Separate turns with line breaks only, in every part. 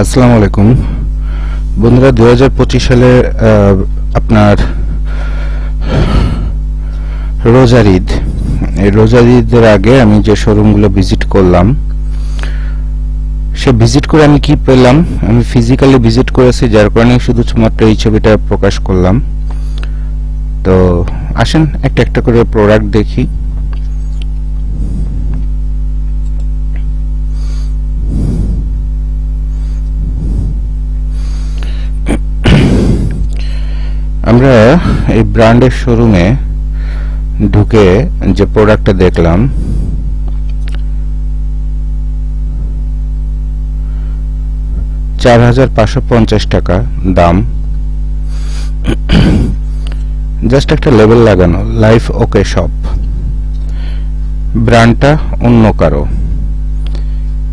আসসালামু আলাইকুম বন্ধুরা, 2025 সালে আপনার রোজার ঈদ, এই রোজার ঈদের আগে আমি যে শোরুমগুলো ভিজিট করলাম, সে ভিজিট করে আমি কি পেলাম, আমি ফিজিক্যালি ভিজিট করেছি, যার কারণে শুধুমাত্র এই ছবিটা প্রকাশ করলাম। তো আসেন একটা একটা করে প্রোডাক্ট দেখি। আমরা এই ব্র্যান্ডের শোরুমে ঢুকে যে প্রোডাক্টটা দেখলাম, টাকা দাম, জাস্ট একটা লেবেল লাগানো, লাইফ ওকে শপ। ব্র্যান্ডটা অন্য কারো,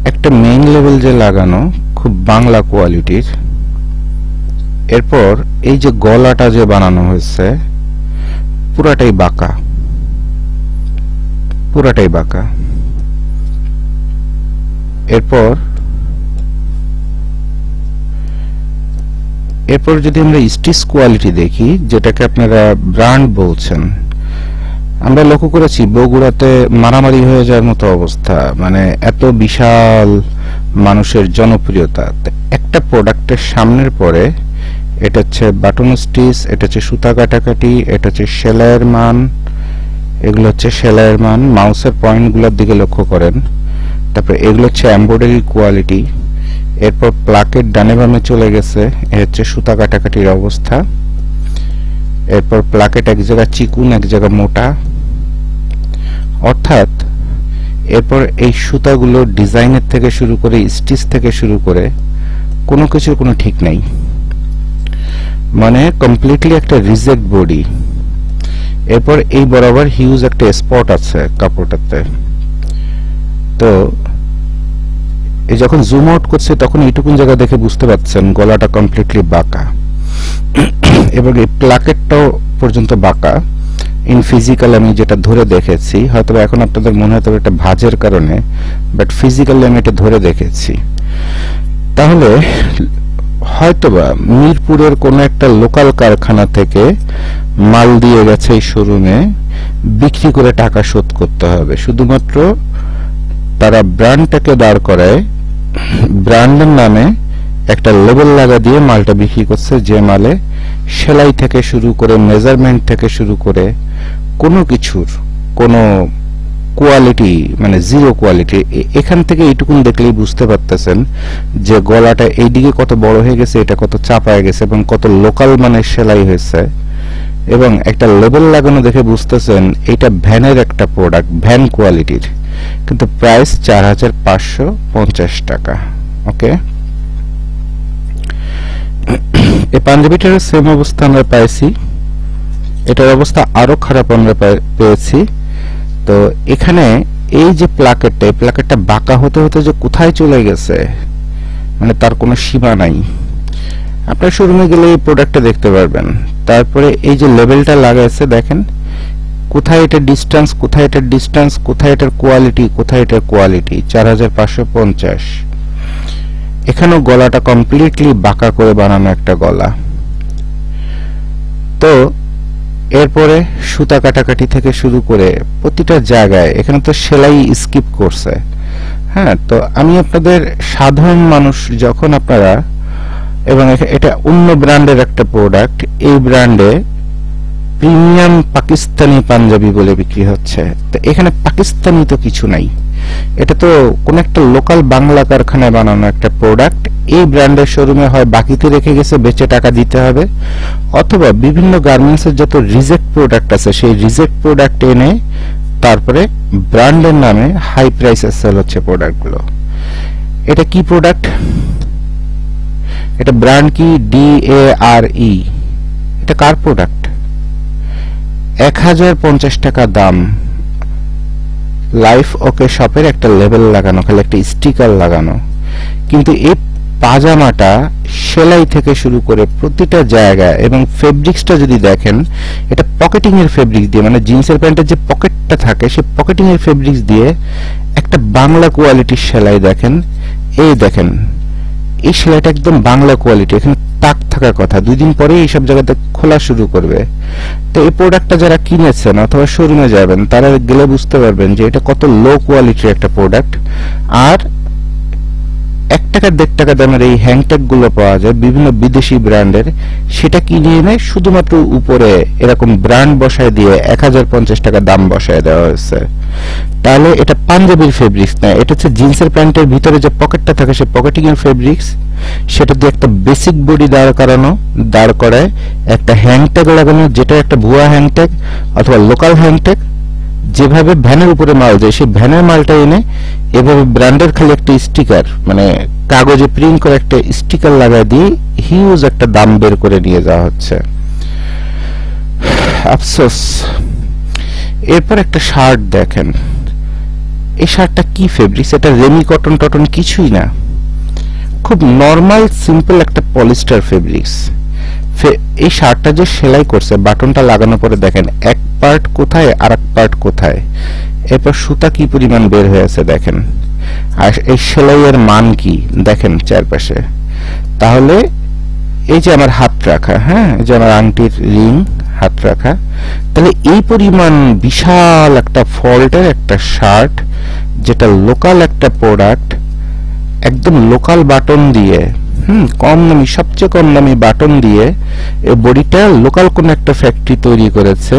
একটা মেইন লেবেল যে লাগানো, খুব বাংলা কোয়ালিটির। এরপর এই যে গলাটা যে বানানো হয়েছে, পুরাটাই বাঁকা, পুরাটাই বাঁকা। এরপর যদি আমরা স্টিচ কোয়ালিটি দেখি, যেটাকে আপনারা ব্র্যান্ড বলছেন, আমরা লক্ষ্য করেছি বগুড়াতে মারামারি হয়ে যাওয়ার মতো অবস্থা, মানে এত বিশাল মানুষের জনপ্রিয়তা। একটা প্রোডাক্টের সামনের পরে এটা হচ্ছে বাটন স্টিচ, এটা হচ্ছে সুতা কাটাকাটি, এটা হচ্ছে সেলাইয়ের মান, এগুলো হচ্ছে সেলাইয়ের মান, মাউসের পয়েন্টগুলোর দিকে লক্ষ্য করেন। তারপর এগুলো হচ্ছে এমব্রয়ডারি কোয়ালিটি। এরপর প্লাকেট ডানে বামে চলে গেছে, এ হচ্ছে সুতা কাটাকাটির অবস্থা। এরপর প্লাকেট এক জায়গা চিকুন, এক জায়গা মোটা, অর্থাৎ এরপর এই সুতাগুলো ডিজাইনের থেকে শুরু করে স্টিচ থেকে শুরু করে কোনো কিছুর কোনো ঠিক নাই, মানে কমপ্লিটলি একটা রিজেক্ট বডি। এরপর এই বরাবর হিউজ একটা স্পট আছে কাপড়টাতে। তো এই যখন জুম আউট করছে তখন এইটুকুন জায়গা দেখে বুঝতে পারছেন গলাটা কমপ্লিটলি বাঁকা, এবং এই প্লাকেটটাও পর্যন্ত বাঁকা। ইন ফিজিক্যাল আমি যেটা ধরে দেখেছি, হয়তো এখন আপনাদের মনে হয়তো এটা ভাঁজের কারণে, বাট ফিজিক্যালি আমি এটা ধরে দেখেছি। তাহলে হয়তোবা মিরপুরের কোন একটা লোকাল কারখানা থেকে মাল দিয়ে গেছে এই শোরুমে, বিক্রি করে টাকা শোধ করতে হবে। শুধুমাত্র তারা ব্র্যান্ডটাকে দাঁড় করায়, ব্র্যান্ডের নামে একটা লেবেল লাগা দিয়ে মালটা বিক্রি করছে, যে মালে সেলাই থেকে শুরু করে মেজারমেন্ট থেকে শুরু করে কোনো কিছুর কোনো কোয়ালিটি, মানে জিরো কোয়ালিটি। এখান থেকে এইটুকুন দেখলেই বুঝতে পারতেছেন যে গলাটা এইদিকে কত বড় হয়ে গেছে, এটা কত চাপায় গেছে, এবং কত লোকাল মানের সেলাই হয়েছে। এবং একটা লেবেল লাগানো দেখে বুঝতেছেন এটা ভ্যানের একটা প্রোডাক্ট, ভ্যান কোয়ালিটির, কিন্তু প্রাইস 4550 টাকা। ওকে, এই পাঞ্জাবিটার সেম অবস্থা আমরা পাইছি, এটার অবস্থা আরো খারাপ আমরা পেয়েছি। তো এখানে এই যে প্লাকেটটা, এই প্লাকেটটা বাঁকা হতে হতে যে কোথায় চলে গেছে, মানে তার কোনো সীমা নাই। আপনার শোরুমে গেলে এই প্রোডাক্টটা দেখতে পারবেন। তারপরে এই যে লেবেলটা লাগাইছে, দেখেন কোথায় এটা ডিস্টেন্স, কোথায় এটার ডিস্টেন্স, কোথায় এটার কোয়ালিটি, কোথায় এটার কোয়ালিটি। 4550। এখানেও গলাটা কমপ্লিটলি বাঁকা করে বানানো একটা গলা। তো এরপরে সুতা কাটাকাটি থেকে শুরু করে প্রতিটা জায়গায় এখানে তো সেলাই স্কিপ করছে। হ্যাঁ, তো আমি আপনাদের সাধারণ মানুষ যখন আপনারা, এবং এটা অন্য ব্র্যান্ডের একটা প্রোডাক্ট, এই ব্র্যান্ডে প্রিমিয়াম পাকিস্তানি পাঞ্জাবি বলে বিক্রি হচ্ছে। তো এখানে পাকিস্তানি তো কিছু নাই, এটা তো কোন একটা লোকাল বাংলা কারখানায় বানানো একটা প্রোডাক্ট। এই ব্র্যান্ডের শোরুমে হয় বাকিতে রেখে গেছে, বেচে টাকা দিতে হবে, অথবা বিভিন্ন গার্মেন্টসের যত রিজেক্ট প্রোডাক্ট আছে সেই রিজেক্ট প্রোডাক্ট এনে তারপরে ব্র্যান্ডের নামে হাই প্রাইসে সেল হচ্ছে প্রোডাক্টগুলো। এটা কি প্রোডাক্ট, এটা ব্র্যান্ড কি, DARE। এটা কার প্রোডাক্ট? 1050 টাকা দাম, লাইফ ওকে শপের একটা লেবেল লাগানো, খালি একটা স্টিকার লাগানো। কিন্তু এই পাজামাটা সেলাই থেকে শুরু করে প্রতিটা জায়গায়, এবং ফেব্রিক্সটা যদি দেখেন, এটা পকেটিং এর ফেব্রিক্স দিয়ে, মানে জিন্সের প্যান্টের যে পকেটটা থাকে সেই পকেটিং এর ফেব্রিক্স দিয়ে একটা বাংলা কোয়ালিটির সেলাই। দেখেন, এই দেখেন এই সেলাইটা একদম বাংলা কোয়ালিটি, এখানে তাক থাকার কথা, 2 দিন পরে এইসব জায়গাতে খোলা শুরু করবে। তো এই প্রোডাক্টটা যারা কিনেছেন অথবা শোরুমে যাবেন তারা গেলে বুঝতে পারবেন যে এটা কত লো কোয়ালিটির একটা প্রোডাক্ট। আর 1 টাকা 1.5 টাকা দামের এই হ্যাংট্যাগ গুলো পাওয়া যায় বিভিন্ন বিদেশি ব্র্যান্ডের, সেটা কিনে এনে শুধুমাত্র উপরে এরকম ব্র্যান্ড বসায় দিয়ে 1050 টাকা দাম বসায় দেওয়া হয়েছে। তাহলে এটা পাঞ্জাবির ফেব্রিক্স না, এটা হচ্ছে জিন্সের প্যান্টের ভিতরে যে পকেটটা থাকে সেই পকেটিং এর ফেব্রিক্স, সেটা দিয়ে একটা বেসিক বডি দাঁড় করায় একটা হ্যাংট্যাগ লাগানো, যেটা একটা ভুয়া হ্যাংট্যাগ অথবা লোকাল হ্যাংট্যাগ। যেভাবে ভ্যানের উপরে মাল যায় সেই ভ্যানের মালটা এনে এভাবে ব্র্যান্ডের খালি একটা স্টিকার, মানে কাগজে প্রিন্ট করে একটা স্টিকার লাগায় দিয়ে হিউজ একটা দাম বের করে নিয়ে যাওয়া হচ্ছে। আফসোস। এরপর একটা শার্ট দেখেন, এই শার্টটা কি ফেব্রিক্স, এটা রেমি কটন টটন কিছুই না, খুব নরমাল সিম্পল একটা পলিস্টার ফেব্রিক্স। এই শার্টটা যে সেলাই করছে বাটনটা লাগানোর পরে দেখেন এক পার্ট কোথায় আর এক পার্ট কোথায়, এরপর সুতা কি পরিমাণ বের হয়েছে দেখেন, আর এই সেলাইয়ের মান কি দেখেন চারপাশে। তাহলে এই যে আমার হাত রাখা, হ্যাঁ এই যে আমার আংটির রিং হাত রাখা, তাহলে এই পরিমাণ বিশাল একটা ফল্টের একটা শার্ট, যেটা লোকাল একটা প্রোডাক্ট, একদম লোকাল বাটন দিয়ে, কম দামি, সবচেয়ে কম দামি বাটন দিয়ে এই বডিটা লোকাল কোন একটা ফ্যাক্টরি তৈরি করেছে।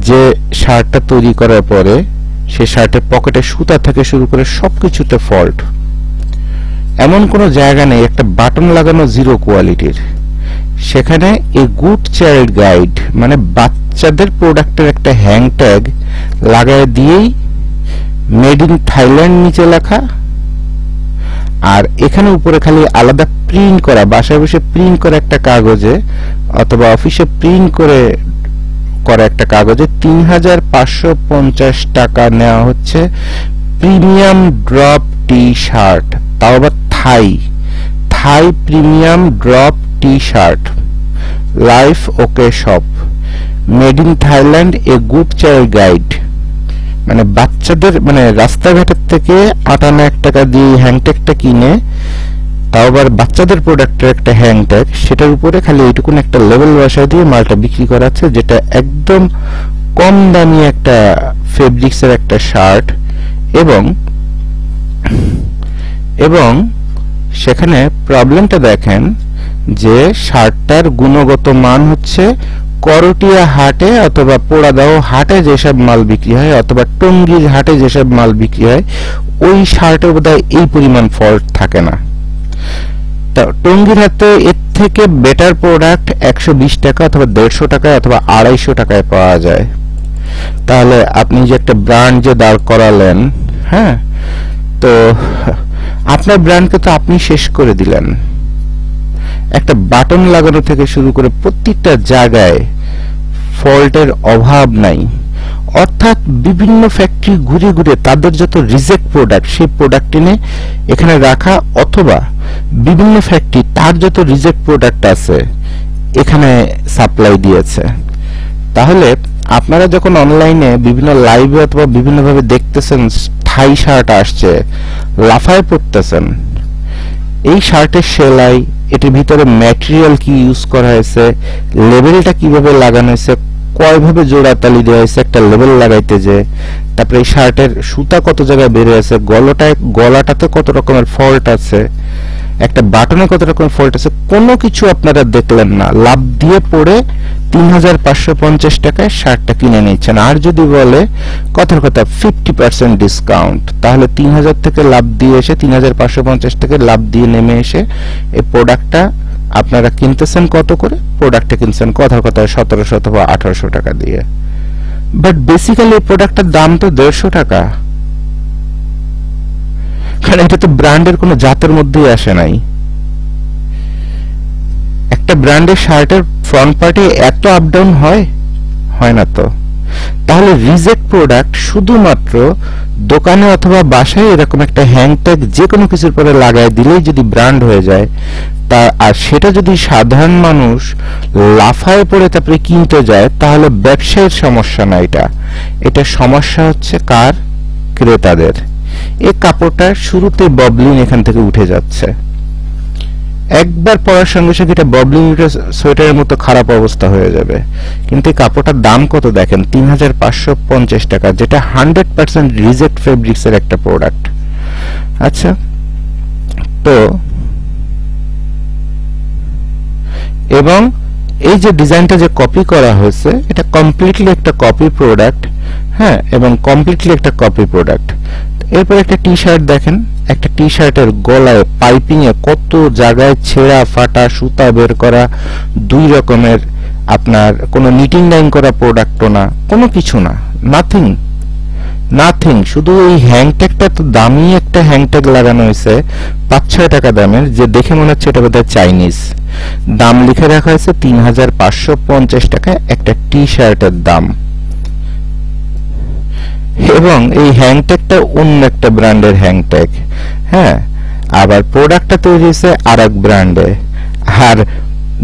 যে শার্টটা তৈরি করার পরে সেই শার্টের পকেটে সুতা থেকে শুরু করে সবকিছুতে ফল্ট, এমন কোনো জায়গা নেই একটা বাটন লাগানো জিরো কোয়ালিটির। সেখানে এই গুড চাইল্ড গাইড মানে বাচ্চাদের প্রোডাক্টের একটা হ্যাংট্যাগ লাগায় দিয়েই মেড ইন থাইল্যান্ড নিচে লেখা, আর এখানে উপরে খালি আলাদা প্রিন্ট করা, বাসায় বসে প্রিন্ট করা একটা কাগজে অথবা অফিসে প্রিন্ট করে একটা কাগজে 3550 টাকা নেওয়া হচ্ছে প্রিমিয়াম ড্রপ টি শার্ট, তাও আবার Thai premium drop T shirt, life okay shop, made in Thailand, a good child guide. মানে বাচ্চাদের, মানে রাস্তাঘাটের থেকে 58 টাকা দিয়ে হ্যাংট্যাগটা কিনে, তাও আবার বাচ্চাদের প্রোডাক্টের একটা হ্যাংট্যাগ, সেটার উপরে খালি এইটুকুন একটা লেভেল বসায় দিয়ে মালটা বিক্রি করাচ্ছে, যেটা একদম কম দামি একটা ফেব্রিক্সের একটা শার্ট। এবং সেখানে প্রবলেমটা দেখেন যে শার্টটার গুণগত মান হচ্ছে করটিয়া হাটে অথবা পোড়াদাও হাটে যেসব মাল বিক্রি হয় অথবা টঙ্গীর হাটে যেসব মাল বিক্রি হয় ওই শার্টের বোধহয় এই পরিমাণ ফল্ট থাকে না। টঙ্গীর হাতে এর থেকে বেটার প্রোডাক্ট 120 টাকা অথবা 150 টাকায় অথবা 250 টাকায় পাওয়া যায়। তাহলে আপনি যে একটা ব্র্যান্ড যে দাঁড় করালেন, হ্যাঁ, তো আপনার ব্র্যান্ডকে তো আপনি শেষ করে দিলেন। একটা বাটন লাগানো থেকে শুরু করে প্রত্যেকটা জায়গায় ফল্টের অভাব নাই, অর্থাৎ বিভিন্ন ফ্যাক্টরি ঘুরে ঘুরে তাদের যত রিজেক্ট প্রোডাক্ট সেই প্রোডাক্ট এনে এখানে রাখা, অথবা বিভিন্ন ফ্যাক্টরি তার যত রিজেক্ট প্রোডাক্ট আছে এখানে সাপ্লাই দিয়েছে। তাহলে আপনারা যখন অনলাইনে বিভিন্ন লাইভে অথবা বিভিন্নভাবে দেখতেছেন থাই শার্ট আসছে, লাফায় পড়তেছেন, এই শার্টের সেলাই, এটার ভিতরে ম্যাটেরিয়াল কি ইউজ করা হয়েছে, লেবেলটা কিভাবে লাগানো হয়েছে, কয়ভাবে জোড়া তালি দেওয়া হয়েছে একটা লেবেল লাগাইতে, যে তারপরে এই শার্টের সুতা কত জায়গায় বের হয়েছে, গলাটাতে কত রকমের ফল্ট আছে, একটা বাটনে কত রকমের ফল্ট আছে, কোনো কিছু আপনারা দেখলেন না, লাভ দিয়ে পড়ে 3550 টাকায় শার্টটা কিনে নিচ্ছেন। আর যদি বলে কথার কথা 50% ডিসকাউন্ট, তাহলে 3000 থেকে লাভ দিয়ে এসে 3550 থেকে লাভ দিয়ে নেমে এসে এই প্রোডাক্টটা আপনারা কিনতেছেন কত করে, প্রোডাক্টটা কিনছেন কথার কথা 1700 অথবা 1800 টাকা দিয়ে। বাট বেসিক্যালি এই প্রোডাক্টটার দাম তো 150 টাকা, কারণ এটা তো ব্র্যান্ডের কোনো জাতের মধ্যেই আসে নাই। একটা ব্র্যান্ডের শার্টের ফ্রন্ট পার্টে এত আপ ডাউন হয় না তো। তাহলে রিজেক্ট প্রোডাক্ট শুধুমাত্র দোকানে অথবা বাসায় এরকম একটা হ্যাংট্যাগ যে কোনো কিছুর পরে লাগায় দিলেই যদি ব্র্যান্ড হয়ে যায়, তা আর সেটা যদি সাধারণ মানুষ লাফায় পড়ে তারপরে কিনতে যায়, তাহলে ব্যবসায়ের সমস্যা না, এটা সমস্যা হচ্ছে কার? ক্রেতাদের। এই কাপড়টার শুরুতে ববলিন এখান থেকে উঠে যাচ্ছে, একবার পরার সঙ্গে সঙ্গে এটা ববলি সোয়েটারের মতো খারাপ অবস্থা হয়ে যাবে। কিন্তু এই কাপড়টার দাম কত দেখেন, 3550 টাকা, যেটা 100% রিজেক্ট ফেব্রিক্স এর একটা প্রোডাক্ট। আচ্ছা, তো এবং এই যে ডিজাইনটা যে কপি করা হয়েছে এটা কমপ্লিটলি একটা কপি প্রোডাক্ট, হ্যাঁ, এবং কমপ্লিটলি একটা কপি প্রোডাক্ট। এরপর একটা টি শার্ট দেখেন, একটা টি শার্টের গলায় পাইপিং এ কত জায়গায় ছেঁড়া ফাটা সুতা বের করা, দুই রকমের, আপনার কোনো নিটিং লাইন করা প্রোডাক্টও না, কোনো কিছু না, নাথিং নাথিং। শুধু এই হ্যাংট্যাগটা তো দামি একটা হ্যাংট্যাগ লাগানো হয়েছে 5-6 টাকা দামের, যে দেখে মনে হচ্ছে এটা বোধহয় চাইনিজ। দাম লিখে রাখা হয়েছে 3550 টাকা একটা টি শার্টের দাম। এবং এই হ্যাংট্যাগটা অন্য একটা ব্র্যান্ডের হ্যাংট্যাগ, হ্যাঁ, আবার প্রোডাক্টটা তৈরি হয়েছে আরেক ব্র্যান্ডে, আর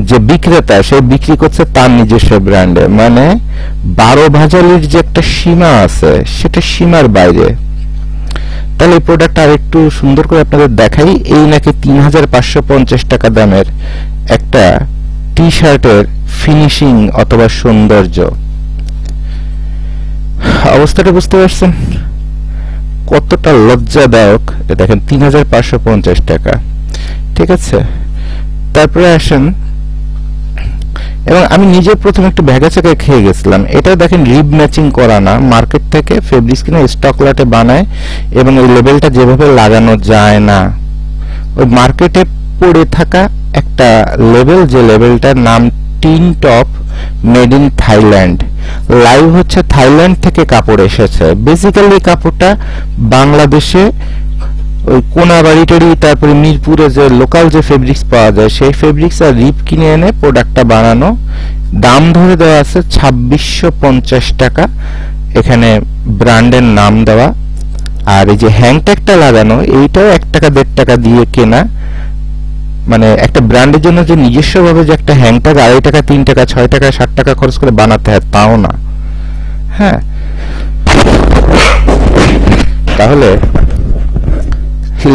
যে বিক্রেতা সে বিক্রি করছে তার নিজস্ব ব্র্যান্ডে। মানে 12 ভাজালির যে একটা সীমা আছে সেটা সীমার বাইরে। তাহলে এই প্রোডাক্ট আর একটু সুন্দর করে আপনাদের দেখাই। এই নাকি 3550 টাকা দামের একটা টি শার্টের ফিনিশিং অথবা সৌন্দর্য। অবস্থাটা বুঝতে পারছেন কতটা লজ্জাদায়ক? দেখেন 3550 টাকা, ঠিক আছে। তারপরে আসেন, এবং আমি নিজে প্রথমে একটু ভেগাচাকা খেয়ে গেছিলাম। এটা দেখেন রিব ম্যাচিং করা না, মার্কেট থেকে ফেব্রিক্স কিনে স্টক লটে বানায়, এবং এই লেবেলটা যেভাবে লাগানো যায় না, ওই মার্কেটে পড়ে থাকা একটা লেবেল, যে লেবেলটার নাম tin top made in Thailand. Live হচ্ছে থাইল্যান্ড থেকে কাপড় এসেছে। বেসিক্যালি কাপড়টা বাংলাদেশে ওই কোনাবাড়িটারি, তারপরে মিরপুরে যে লোকাল যে ফেব্রিক্স পাওয়া যায় সেই ফেব্রিক্স আর রিপ কিনে এনে প্রোডাক্টটা বানানো। দাম ধরে দেওয়া আছে 2650 টাকা, এখানে ব্র্যান্ডের নাম দেওয়া। আর এই যে হ্যাংট্যাগটা লাগানো এইটাও 1 টাকা 1.5 টাকা দিয়ে কেনা। মানে একটা ব্র্যান্ডের জন্য যে নিজস্বভাবে যে একটা হ্যাংট্যাগ 2.5 টাকা 3 টাকা 6 টাকা 60 টাকা খরচ করে বানাতে হয় তাও না, হ্যাঁ। তাহলে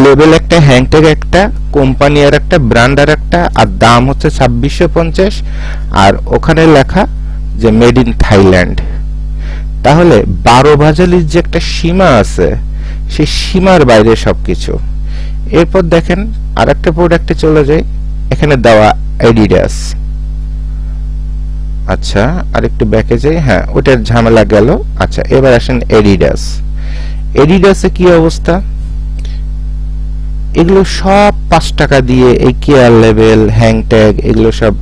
লেবেল একটা, হ্যাংট্যাগ একটা, কোম্পানি আর একটা, ব্র্যান্ড আর একটা, আর দাম হচ্ছে 2650, আর ওখানে লেখা যে মেড ইন থাইল্যান্ড। তাহলে 12 ভাজালির যে একটা সীমা আছে সেই সীমার বাইরে সবকিছু। এরপর দেখেন আর একটা প্রোডাক্টে চলে যায়, এখানে দেওয়া অ্যাডিডাস। আচ্ছা, আর একটু ব্যাকে যাই, হ্যাঁ ওটার ঝামেলা গেল। আচ্ছা, এবার আসেন অ্যাডিডাস। অ্যাডিডাসে কি অবস্থা? এগুলো সব 5 টাকা দিয়ে, এই কেয়ার লেবেল, হ্যাংট্যাগ, এগুলো সব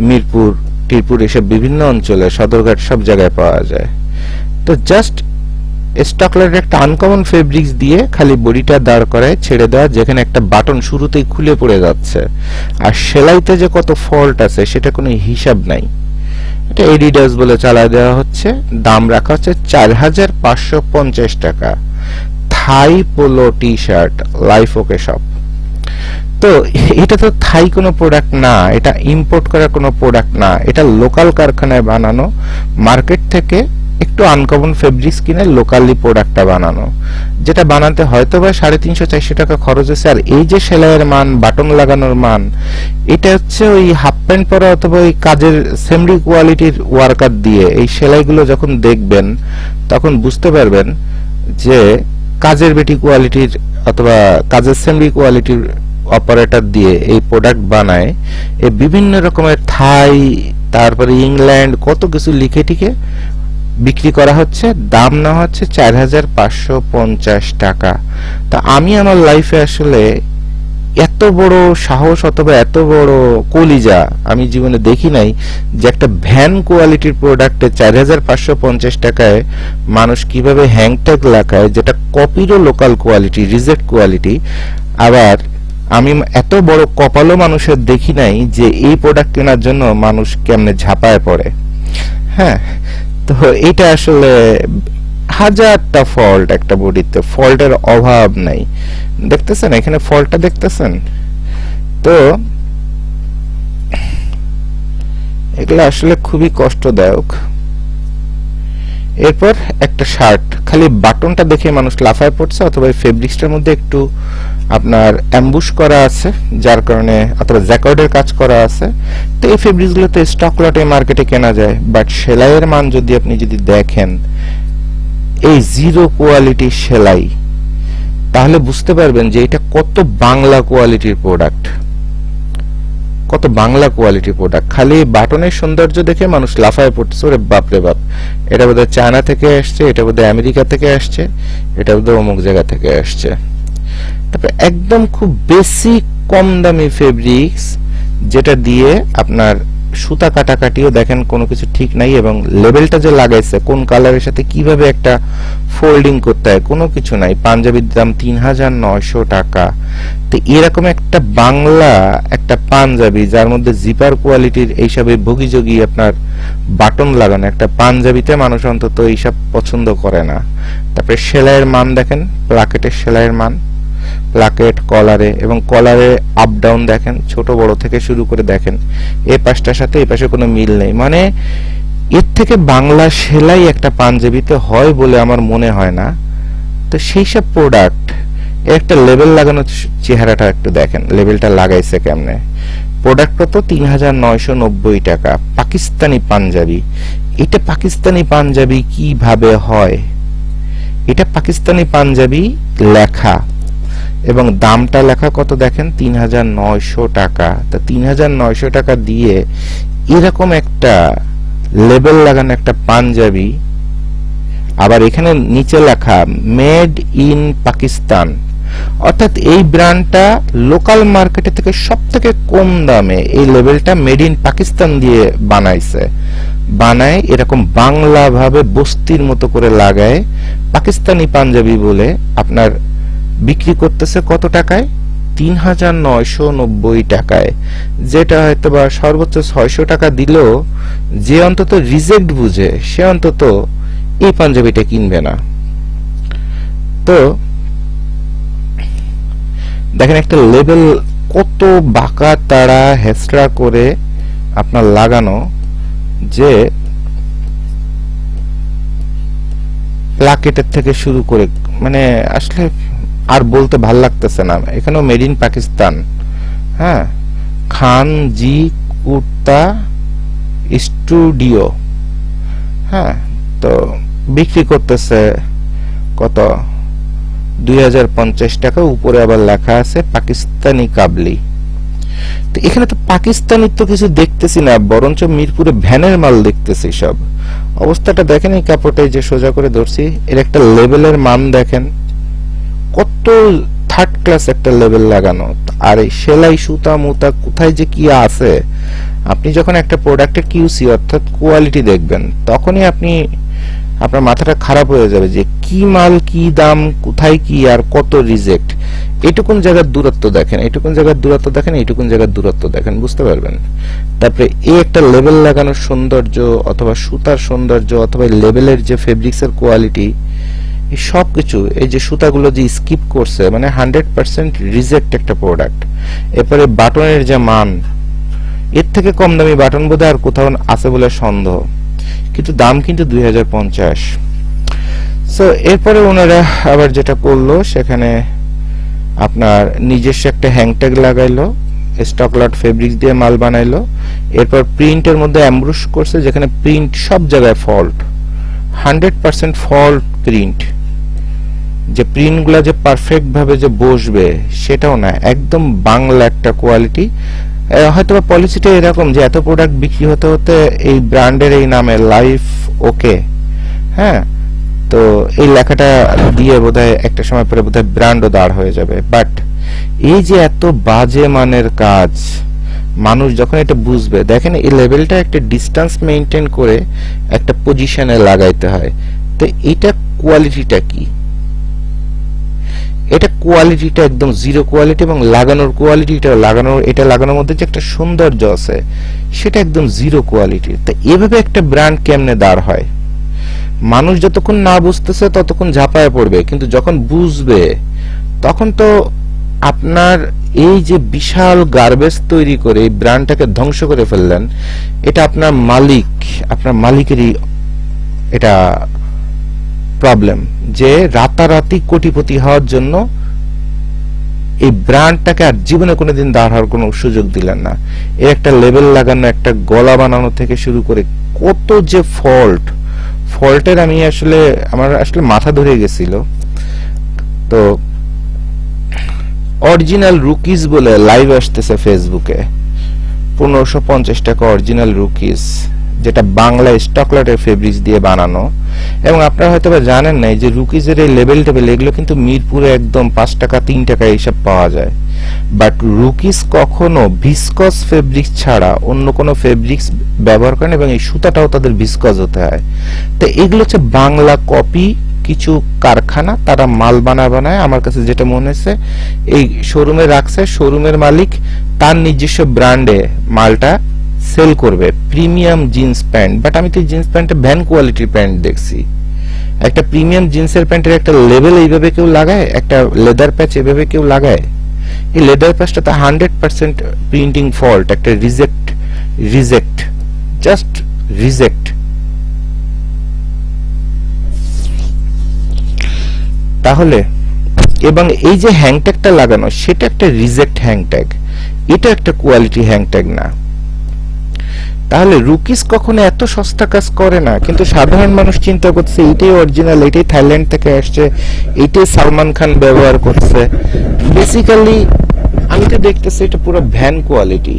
মিরপুর টিরপুর এসব বিভিন্ন অঞ্চলে, সদরঘাট সব জায়গায় পাওয়া যায়। তো জাস্ট স্টকলারের একটা আনকমন ফেব্রিক্স দিয়ে খালি বডিটা দাঁড় করায় ছেড়ে দেওয়া, যেখানে একটা বাটন শুরুতেই খুলে পড়ে যাচ্ছে, আর সেলাইতে যে কত ফল্ট আছে সেটা কোনো হিসাব নাই। এটা এডিডাস বলে চালা দেওয়া হচ্ছে। দাম রাখা হচ্ছে 4550 টাকা। Thai polo T shirt, life okay shop. তো এটা তো থাই কোনো প্রোডাক্ট না, এটা ইম্পোর্ট করা কোনো প্রোডাক্ট না, এটা লোকাল কারখানায় বানানো, মার্কেট থেকে একটু আনকমন ফেব্রিক্স কিনে লোকালি প্রোডাক্টটা বানানো, যেটা বানাতে হয়তো বা 350-400 টাকা খরচ হয়েছে। আর এই যে সেলাইয়ের মান, বাটন লাগানোর মান, এটা হচ্ছে ওই হাফ প্যান্ট পরা অথবা ওই কাজের সেমরি কোয়ালিটির ওয়ার্কার দিয়ে। এই সেলাইগুলো যখন দেখবেন তখন বুঝতে পারবেন যে কাজের বেটি কোয়ালিটির অথবা কাজের সেমরি কোয়ালিটির অপারেটর দিয়ে এই প্রোডাক্ট বানায়। এই বিভিন্ন রকমের থাই, তারপরে ইংল্যান্ড, কত কিছু লিখে টিকে বিক্রি করা হচ্ছে। দাম না হচ্ছে 4550 টাকা। তা আমি আমার লাইফে আসলে এত বড় সাহস অথবা এত বড় কলিজা আমি জীবনে দেখি নাই, যে একটা ভ্যান কোয়ালিটির প্রোডাক্টে 4550 টাকায় মানুষ কিভাবে হ্যাংট্যাগ লাগায়, যেটা কপিরও লোকাল কোয়ালিটি, রিজেক্ট কোয়ালিটি। আবার আমি এত বড় কপালও মানুষের দেখি নাই যে এই প্রোডাক্ট কেনার জন্য মানুষ কেমনে ঝাঁপায় পড়ে। হ্যাঁ, তো এটা আসলে হাজারটা ফল্ট, একটা বডিতে ফল্টের অভাব নাই। দেখতেছেন এখানে ফল্টটা দেখতেছেন? তো এগুলো আসলে খুবই কষ্টদায়ক। এরপর একটা শার্ট, খালি বাটনটা দেখে মানুষ লাফায় পড়ছে, অথবা ফেব্রিক্সটার মধ্যে একটু আপনার অ্যাম্বুশ করা আছে, যার কারণে অথবা জ্যাকার্ডের কাজ করা আছে। তো এই ফেব্রিক্সগুলোতে স্টক লটে মার্কেটে কেনা যায়, বাট সেলাইয়ের মান আপনি যদি দেখেন এই জিরো কোয়ালিটি সেলাই, তাহলে বুঝতে পারবেন যে এটা কত বাংলা কোয়ালিটির প্রোডাক্ট, কত বাংলা কোয়ালিটির প্রোডাক্ট। খালি বাটনের সৌন্দর্য দেখে মানুষ লাফায় পড়তেছে, ওরে বাপ রে বাপ, এটা বোধহয় চায়না থেকে আসছে, এটা বোধহয় আমেরিকা থেকে আসছে, এটা বোধহয় অমুক জায়গা থেকে আসছে। তারপরে একদম খুব বেসিক কম দামি ফেব্রিক্স, যেটা দিয়ে আপনার সুতা কাটাকাটিও দেখেন কোনো কিছু ঠিক নাই, এবং লেবেলটা যে লাগাইছে কোন কালারের সাথে কিভাবে একটা ফোল্ডিং করতে হয় কোনো কিছু নাই। পাঞ্জাবির দাম ৩৯০০ টাকা। তো এরকম একটা বাংলা একটা পাঞ্জাবি যার মধ্যে জিপার কোয়ালিটির এইসবে ভোগীযোগী আপনার বাটন লাগানো একটা পাঞ্জাবিতে মানুষ অন্তত এইসব পছন্দ করে না। তারপরে সেলাইয়ের মান দেখেন, প্লাকেটের সেলাইয়ের মান, প্লাকেট কলারে, এবং কলারে আপ ডাউন দেখেন, ছোট বড় থেকে শুরু করে দেখেন, এই পাশটার সাথে এই পাশে কোনো মিল নেই। মানে এর থেকে বাংলা সেলাই একটা পাঞ্জাবিতে হয় বলে আমার মনে হয় না। তো সেই সব প্রোডাক্ট, একটা লেবেল লাগানো চেহারাটা একটু দেখেন, লেবেলটা লাগাইছে কেমনে। প্রোডাক্ট কত? ৩৯৯০ টাকা। পাকিস্তানি পাঞ্জাবি। এটা পাকিস্তানি পাঞ্জাবি কিভাবে হয়? এটা পাকিস্তানি পাঞ্জাবি লেখা, এবং দামটা লেখা কত দেখেন, ৩৯০০ টাকা। তা ৩৯০০ টাকা দিয়ে এরকম একটা লেবেল লাগানো একটা পাঞ্জাবি, আবার এখানে নিচে লেখা মেড ইন পাকিস্তান, অর্থাৎ এই ব্র্যান্ডটা লোকাল মার্কেটে থেকে সবথেকে কম দামে এই লেবেলটা মেড ইন পাকিস্তান দিয়ে বানাইছে। বানায় এরকম বাংলা ভাবে বস্তির মতো করে লাগায় পাকিস্তানি পাঞ্জাবি বলে আপনার বিক্রি করতেছে কত টাকায়? ৩৯৯০ টাকায়, যেটা হয়তো বা সর্বোচ্চ ৬০০ টাকা দিলেও যে অন্তত রিজেক্ট বুঝে সে অন্তত এই পাঞ্জাবিটা কিনবে না। তো দেখেন একটা লেবেল কত বাঁকা তাড়া হেসড়া করে আপনার লাগানো, যে প্লাকেটের থেকে শুরু করে, মানে আসলে আর বলতে ভাল লাগতেছে না। এখানেও মেড ইন পাকিস্তান, হ্যাঁ, খান জি কুর্তা স্টুডিও, হ্যাঁ। তো বিক্রি করতেছে কত? ২০৫০ টাকা। উপরে আবার লেখা আছে পাকিস্তানি কাবলি। তো এখানে তো পাকিস্তানি তো কিছু দেখতেছি না, বরঞ্চ মিরপুরে ভ্যানের মাল দেখতেছি সব। অবস্থাটা দেখেন, এই কাপড়টাই যে সোজা করে ধরছি, এর একটা লেভেলের মান দেখেন, কত থার্ড ক্লাস একটা লেভেল লাগানো। আর এই সেলাই সুতা মুতা কোথায় যে কি আছে, আপনি যখন একটা প্রোডাক্টের কিউসি অর্থাৎ কোয়ালিটি দেখবেন, তখনই আপনার মাথাটা খারাপ হয়ে যাবে যে কি মাল, কি দাম, কোথায় কি, আর কত রিজেক্ট। এইটুকুন জায়গার দূরত্ব দেখেন, এইটুকুন জায়গার দূরত্ব দেখেন, এইটুকুন জায়গার দূরত্ব দেখেন, বুঝতে পারবেন। তারপরে এই একটা লেবেল লাগানোর সৌন্দর্য, অথবা সুতার সৌন্দর্য, অথবা লেবেলের যে ফেব্রিক্সের কোয়ালিটি, এই সবকিছু, এই যে সুতাগুলো যে স্কিপ করছে, মানে 100% রিজেক্ট একটা প্রোডাক্ট। এরপরে বাটনের যে মান, এর থেকে কম দামি বাটন বোধহয় আর কোথাও আছে বলে সন্দেহ, কিন্তু দাম কিন্তু ২০৫০। সো এরপরে ওনারা আবার যেটা করলো, সেখানে আপনার নিজস্ব একটা হ্যাংট্যাগ লাগাইলো, স্টক লট ফেব্রিক্স দিয়ে মাল বানাইলো। এরপর প্রিন্টের মধ্যে এমব্রুশ করছে, যেখানে প্রিন্ট সব জায়গায় ফল্ট, 100% ফল্ট প্রিন্ট। যে প্রিন্টগুলো যে পারফেক্ট ভাবে যে বসবে সেটাও না, একদম বাংলা একটা কোয়ালিটি। হয়তো বা পলিসিটা এরকম যে এত প্রোডাক্ট বিক্রি হতে হতে এই ব্র্যান্ডের এই নামে লাইফ ওকে, হ্যাঁ, তো এই লেখাটা দিয়ে বোধহয় একটা সময় পরে বোধহয় ব্র্যান্ডও দাঁড় হয়ে যাবে। বাট এই যে এত বাজে মানের কাজ, মানুষ যখন এটা বুঝবে, দেখেন এই লেভেলটা একটা ডিস্টেন্স মেইনটেইন করে একটা পজিশনে লাগাইতে হয়। তো এটা কোয়ালিটিটা কি? এটা কোয়ালিটিটা একদম জিরো কোয়ালিটি, এবং লাগানোর কোয়ালিটিটা, এটা লাগানোর মধ্যে যে একটা সৌন্দর্য আছে সেটা একদম জিরো কোয়ালিটি। তো এভাবে একটা ব্র্যান্ড কেমনে দাঁড় হয়? মানুষ যতক্ষণ না বুঝতেছে ততক্ষণ ঝাঁপায় পড়বে, কিন্তু যখন বুঝবে তখন তো আপনার এই যে বিশাল গার্বেজ তৈরি করে এই ব্র্যান্ডটাকে ধ্বংস করে ফেললেন, এটা আপনার মালিকেরই এটা প্রবলেম, যে রাতারাতি কোটিপতি হওয়ার জন্য এই ব্র্যান্ডটাকে আর জীবনে কোনোদিন দাঁড় হওয়ার কোনো সুযোগ দিলেন না। এর একটা লেবেল লাগানো, একটা গলা বানানো থেকে শুরু করে কত যে ফল্টের আমার আসলে মাথা ধরে গেছিল। তো অরিজিনাল রুকিজ বলে লাইভ আসতেছে ফেসবুকে, 1550 টাকা অরিজিনাল রুকিজ, যেটা বাংলা স্টকলটের ফেব্রিক্স দিয়ে বানানো। এবং আপনারা হয়তো জানেন না যে রুকিজের এই লেবেল টেবেল এগুলো কিন্তু মিরপুরে একদম 5 টাকা 3 টাকা এইসব পাওয়া যায়। বাট রুকিজ কখনো ভিসকস ফেব্রিক্স ছাড়া অন্য কোনো ফেব্রিক্স ব্যবহার করেন, এবং এই সুতাটাও তাদের ভিসকস হতে হয়। তো এগুলো হচ্ছে বাংলা কপি কিছু কারখানা, তারা মাল বানায়। আমার কাছে যেটা মনে হয়েছে এই শোরুমে রাখছে, শোরুমের মালিক তার নিজস্ব ব্র্যান্ডে মালটা সেল করবে, প্রিমিয়াম জিন্স প্যান্ট। বাট আমি তো জিন্স প্যান্টে ভ্যান কোয়ালিটির প্যান্ট দেখছি। একটা প্রিমিয়াম জিন্সের প্যান্টের একটা লেবেল এইভাবে কেউ লাগায়, একটা লেদার প্যাচ এভাবে কেউ লাগায়? এই লেদার প্যাচটা তো 100% প্রিন্টিং ফল্ট, একটা জাস্ট রিজেক্ট। তাহলে এবং এই যে হ্যাংট্যাগটা লাগানো সেটা একটা রিজেক্ট হ্যাংট্যাগ, এটা একটা কোয়ালিটি হ্যাংট্যাগ না। তাহলে রুকিস কখনো এত সস্তা কাজ করে না, কিন্তু সাধারণ মানুষ চিন্তা করছে এটাই অরিজিনাল, এটাই থাইল্যান্ড থেকে আসছে, এটাই সালমান খান ব্যবহার করছে। বেসিক্যালি আমি তো দেখতেছি এটা পুরো ভ্যান কোয়ালিটি,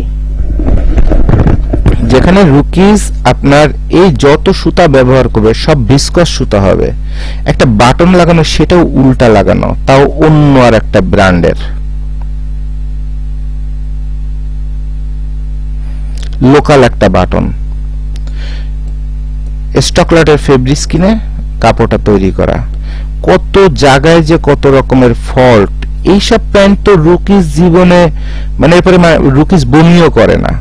যেখানে রুকিস আপনার এই যত সুতা ব্যবহার করবে সব ভিসকস সুতা হবে। একটা বাটন লাগানো সেটাও উল্টা লাগানো, তাও অন্য আর একটা ব্র্যান্ডের লোকাল একটা বাটন। স্টকলটের ফেব্রিক্স কিনে কাপড়টা তৈরি করা, কত জায়গায় যে কত রকমের ফল্ট। এইসব প্যান্ট তো রুকিস জীবনে এরপরে রুকিস বমিও করে না,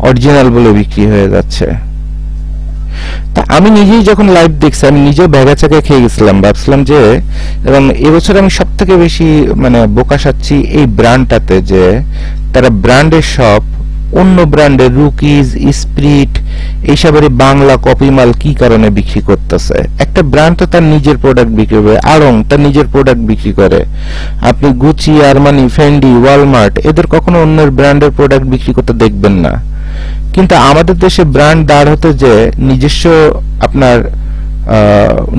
অরিজিনাল বলে বিক্রি হয়ে যাচ্ছে। তা আমি নিজেই যখন লাইভ দেখছি আমি নিজেও ব্যাগা চাকা খেয়ে গেছিলাম, ভাবছিলাম যে, এবং এবছর আমি সব থেকে বেশি বোকা সাচ্ছি এই ব্র্যান্ডটাতে, যে তারা ব্র্যান্ডের সব অন্য ব্র্যান্ডের রুকিজ, স্প্রিট এইসবের বাংলা কপি মাল কি কারণে বিক্রি করতেছে। একটা ব্র্যান্ড তো তার নিজের প্রোডাক্ট বিক্রি করে, আড়ং তার নিজের প্রোডাক্ট বিক্রি করে। আপনি গুচি, আরমানি, ফেন্ডি, ওয়ালমার্ট এদের কখনো অন্যের ব্র্যান্ডের প্রোডাক্ট বিক্রি করতে দেখবেন না। কিন্তু আমাদের দেশে ব্র্যান্ড দাঁড় হতে যে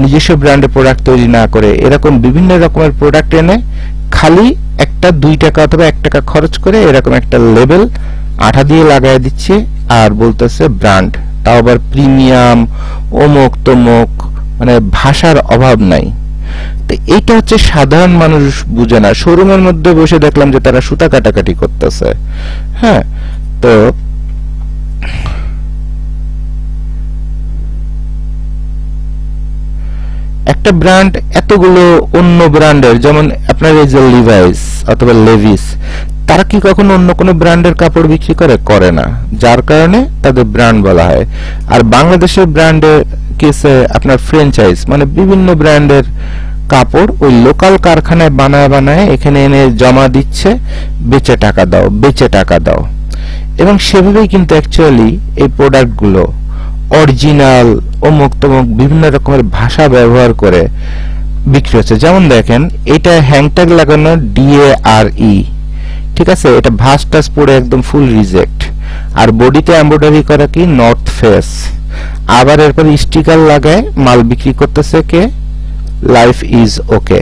নিজস্ব ব্র্যান্ডের প্রোডাক্ট তৈরি না করে এরকম বিভিন্ন রকমের প্রোডাক্ট এনে খালি একটা 2 টাকা অথবা 1 টাকা খরচ করে এরকম একটা লেবেল আঠা দিয়ে লাগাই দিচ্ছে আর বলতেছে ব্র্যান্ড, তাও আবার প্রিমিয়াম, অমুক তমুক, ভাষার অভাব নাই। তো এইটা হচ্ছে সাধারণ মানুষ বুঝে না। শোরুমের মধ্যে বসে দেখলাম যে তারা সুতা কাটাকাটি করতেছে। হ্যাঁ, তো একটা ব্র্যান্ড এতগুলো অন্য ব্র্যান্ডের, যেমন আপনার এই যে লিভাইস অথবা লেভিস, তারা কি কখনো অন্য কোনো ব্র্যান্ডের কাপড় বিক্রি করে না, যার কারণে তাদের ব্র্যান্ড বলা হয়। আর বাংলাদেশের ব্র্যান্ডের কেসে আপনার ফ্র্যাঞ্চাইজ, বিভিন্ন ব্র্যান্ডের কাপড় ওই লোকাল কারখানায় বানায় এখানে এনে জমা দিচ্ছে, বেচে টাকা দাও। এবং সেভাবেই কিন্তু অ্যাকচুয়ালি এই প্রোডাক্টগুলো অরিজিনাল অমুক তমুক বিভিন্ন রকমের ভাষা ব্যবহার করে বিক্রি হচ্ছে। যেমন দেখেন এটা হ্যাংট্যাগ লাগানো DARE, ঠিক আছে, এটা ভাস টাস পড়ে একদম ফুল রিজেক্ট। আর বডিতে এমব্রয়ডারি করা কি নর্থ ফেস। আবার এরপর স্টিকার লাগায় মাল বিক্রি করতেছে কে, লাইফ ইজ ওকে।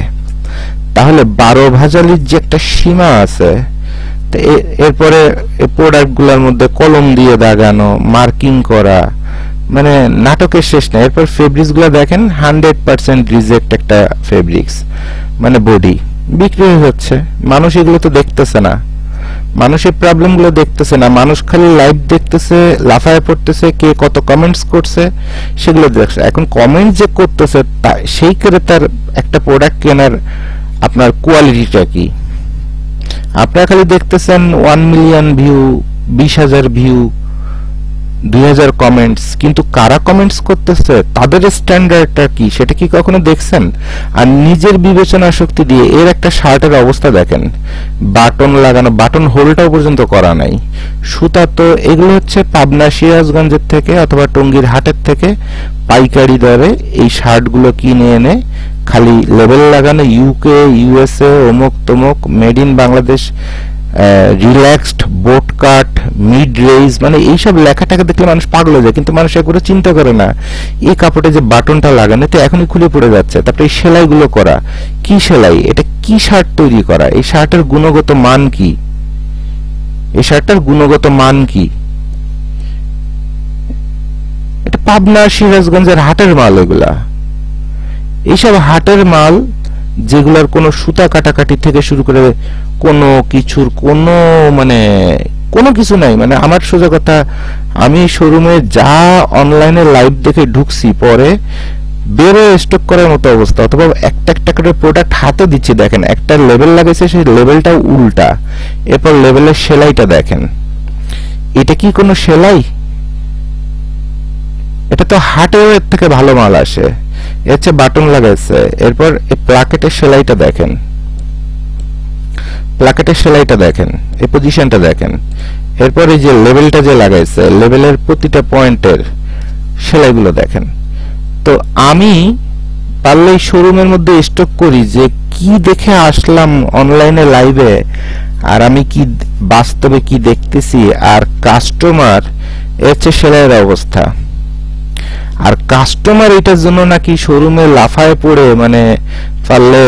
তাহলে 12 ভাজালির যে একটা সীমা আছে, এরপরে এই প্রোডাক্ট গুলার মধ্যে কলম দিয়ে দাগানো, মার্কিং করা, নাটকের শেষ নেই। এরপর ফেব্রিক্স গুলা দেখেন 100% রিজেক্ট একটা ফেব্রিক্স, বডি বিক্রি হচ্ছে। মানুষ এগুলো তো দেখতেছে না, মানুষের প্রবলেম গুলো দেখতেছে না, মানুষ খালি লাইভ দেখতেছে, লাফায় পড়তেছে, কে কত কমেন্টস করছে সেগুলো দেখছে। এখন কমেন্ট যে করতেছে সেই করে তার একটা প্রোডাক্ট কেনার আপনার কোয়ালিটিটা কি? আপনারা খালি দেখতেছেন 1 মিলিয়ন ভিউ, 20,000 ভিউ, 2000 কমেন্টস, কিন্তু কারা কমেন্টস করতেছে, তাদের স্ট্যান্ডার্ডটা কি সেটা কি কখনো দেখছেন? আর নিজের বিবেচনা শক্তি দিয়ে এর একটা শার্টের অবস্থা দেখেন, বাটন লাগানো, বাটন হোলটাও পর্যন্ত করা নাই, সুতা। তো এগুলো হচ্ছে পাবনা সিরাজগঞ্জের থেকে অথবা টঙ্গীর হাটের থেকে পাইকারি দরে এই শার্টগুলো কিনে এনে খালি লেবেল লাগানো, ইউকে, ইউএসএ, অমুক তমুক, made in Bangladesh, relaxed, boat cut, mid raise, মানে এইসব লেখাটাকে দেখলে মানুষ পাগল হয়ে যায়, কিন্তু মানুষ একবারে চিন্তা করে না এই কাপড়ে যে বাটনটা লাগানো তো এখনই খুলে পড়ে যাচ্ছে। তারপরে এই সেলাইগুলো করা, কি সেলাই, এটা কি শার্ট তৈরি করা, এই শার্টের গুণগত মান কি, এই শার্টটার গুণগত মান কি? এটা পাবনা সিরাজগঞ্জের হাটের মাল, এগুলা এইসব হাটের মাল যেগুলোর কোনো সুতা কাটাকাটি থেকে শুরু করে কোনো কিছুর কোনো মানে কোনো কিছু নাই। মানে আমার সোজা কথা, আমি শোরুমে যা অনলাইনে লাইভ দেখে ঢুকছি, পরে বেরো স্টক করার মতো অবস্থা, অথবা একটা একটা করে প্রোডাক্ট হাতে দিচ্ছি, দেখেন একটা লেবেল লাগাইছে, সেই লেবেলটা উল্টা, এরপর লেবেলের সেলাইটা দেখেন, এটা কি কোনো সেলাই? এটা তো হাটের থেকে ভালো মাল আসে। এর চেয়ে বাটন লাগাইছে, এরপর এই প্লাকেটের সেলাইটা দেখেন, প্লাকেটের সেলাইটা দেখেন, এই পজিশনটা দেখেন, এরপর এই যে লেবেলটা যে লাগাইছে, লেবেলের প্রতিটা পয়েন্টের সেলাইগুলো দেখেন। তো আমি পারলে শোরুমের মধ্যে স্টক করি যে কি দেখে আসলাম অনলাইনে লাইভে, আর আমি কি বাস্তবে কি দেখতেছি, আর কাস্টমার এর চেয়ে সেলাইয়ের অবস্থা। আর কাস্টমার এটার জন্য নাকি শোরুমে লাফায় পড়ে মানে পারলে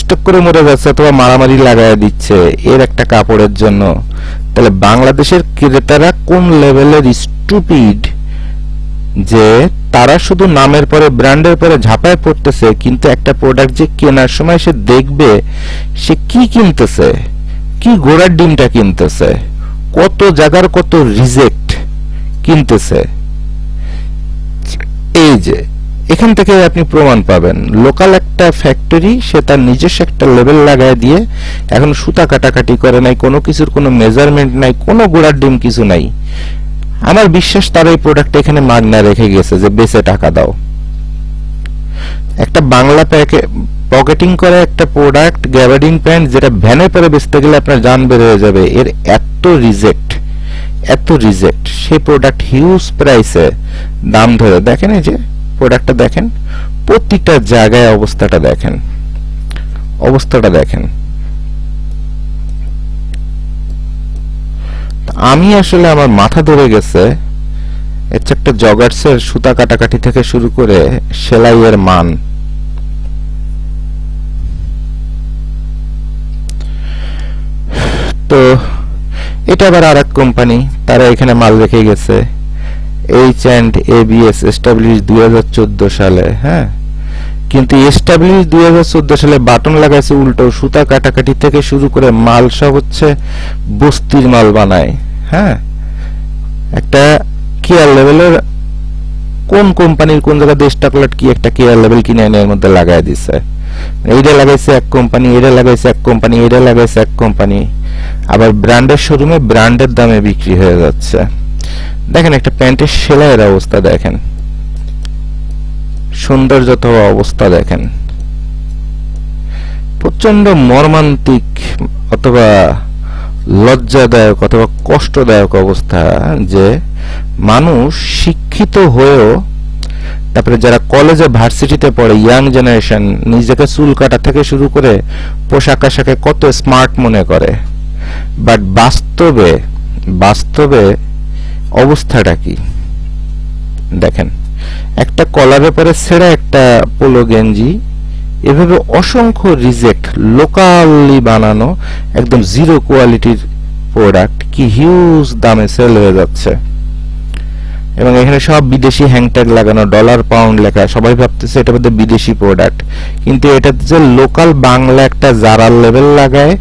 স্টক করে মরে যাচ্ছে অথবা মারামারি লাগায় দিচ্ছে এর একটা কাপড়ের জন্য। তাহলে বাংলাদেশের ক্রেতারা কোন লেভেলের স্টুপিড যে তারা শুধু নামের পরে ব্র্যান্ডের পরে ঝাঁপায় পড়তেছে, কিন্তু একটা প্রোডাক্ট যে কেনার সময় সে দেখবে সে কি কিনতেছে, কি ঘোড়ার ডিমটা কিনতেছে, কত জায়গার কত রিজেক্ট কিনতেছে। এই যে এখান থেকে আপনি প্রমাণ পাবেন লোকাল একটা ফ্যাক্টরি, সে তার নিজস্ব একটা লেভেল লাগায় দিয়ে এখন সুতা কাটাকাটি করে নাই, কোনো কিছুর কোনো মেজারমেন্ট নাই, কোনো গোড়ার ডিম কিছু নাই। আমার বিশ্বাস তার এই প্রোডাক্ট এখানে মাগনা রেখে গেছে যে বেচে টাকা দাও। একটা বাংলা পকেটিং করে একটা প্রোডাক্ট, গ্যাবার্ডিন প্যান্ট, যেটা ভ্যানে পরে বেচতে গেলে আপনার জান বের হয়ে যাবে, এর এত রিজেক্ট, এত রিজেক্ট, সেই প্রোডাক্ট হিউজ প্রাইসে দাম ধরে দেখেন, এই যে প্রোডাক্টটা দেখেন, প্রতিটা জায়গায় অবস্থাটা দেখেন, অবস্থাটা দেখেন। আমি আসলে আমার মাথা ধরে গেছে একটা জগার্সের সুতা কাটাকাটি থেকে শুরু করে সেলাইয়ের মান। তো এটা আবার আর এক কোম্পানি, তারা এখানে মাল রেখে গেছে, H&ABS এস্টাবলিশ 2014 সালে। হ্যাঁ, কিন্তু এস্টাবলিশ 2014 সালে বাটন লাগাইছে উল্টো, সুতা কাটাকাটি থেকে শুরু করে মাল সব হচ্ছে বস্তির মাল বানায়। হ্যাঁ, একটা কেয়ার লেভেলের কোন কোম্পানির কোন জায়গা দেশ চকলেট কি একটা কেয়ার লেভেল কিনে এনে এর মধ্যে লাগাই দিছে, এইটা লাগাইছে এক কোম্পানি, এটা লাগাইছে এক কোম্পানি, এটা লাগাইছে এক কোম্পানি, আবার ব্র্যান্ডের শোরুমে ব্র্যান্ডের দামে বিক্রি হয়ে যাচ্ছে। দেখেন একটা প্যান্টের সেলাইয়ের অবস্থা দেখেন, সৌন্দর্যত অবস্থা দেখেন, প্রচন্ড মর্মান্তিক অথবা লজ্জাদায়ক অথবা কষ্টদায়ক অবস্থা যে মানুষ শিক্ষিত হয়েও, তারপরে যারা কলেজে ভার্সিটিতে পড়ে ইয়াং জেনারেশন, নিজেকে চুল কাটা থেকে শুরু করে পোশাক আশাকে কত স্মার্ট মনে করে, বাট বাস্তবে বাস্তবে অবস্থাটা কি দেখেন। একটা কলারের পরে ছেঁড়া একটা পোলো গেঞ্জি, এভাবে অসংখ্য রিজেক্ট, লোকালি বানানো একদম জিরো কোয়ালিটির প্রোডাক্ট কি হিউজ দামে সেল হয়ে যাচ্ছে, এবং এখানে সব বিদেশি হ্যাংট্যাগ লাগানো, ডলার পাউন্ড লেখা, সবাই ভাবতেছে এটা বোধহয় বিদেশি প্রোডাক্ট, কিন্তু এটা যে লোকাল বাংলা একটা জারার লেভেল লাগায়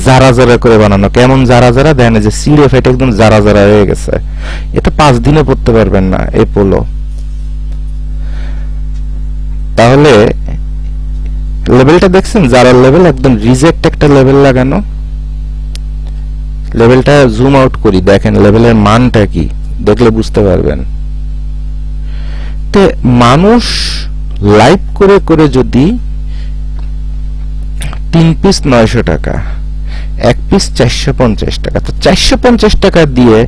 জারা জারা করে বানানো। কেমন জারা জারা দেন, যে সিরে ফেটে একদম জারা জারা হয়ে গেছে, এটা 5 দিনে পড়তে পারবেন না এই পোলো। তাহলে লেভেলটা দেখছেন, জারার লেভেল একদম রিজেক্ট একটা লেভেল লাগানো। লেভেলটা জুম আউট করি, দেখেন লেভেলের মানটা কি, দেখলে বুঝতে পারবেন। তে মানুষ লাইভ করে করে যদি 3 পিস 900 টাকা, 1 পিস 450 টাকা, তো 450 টাকা দিয়ে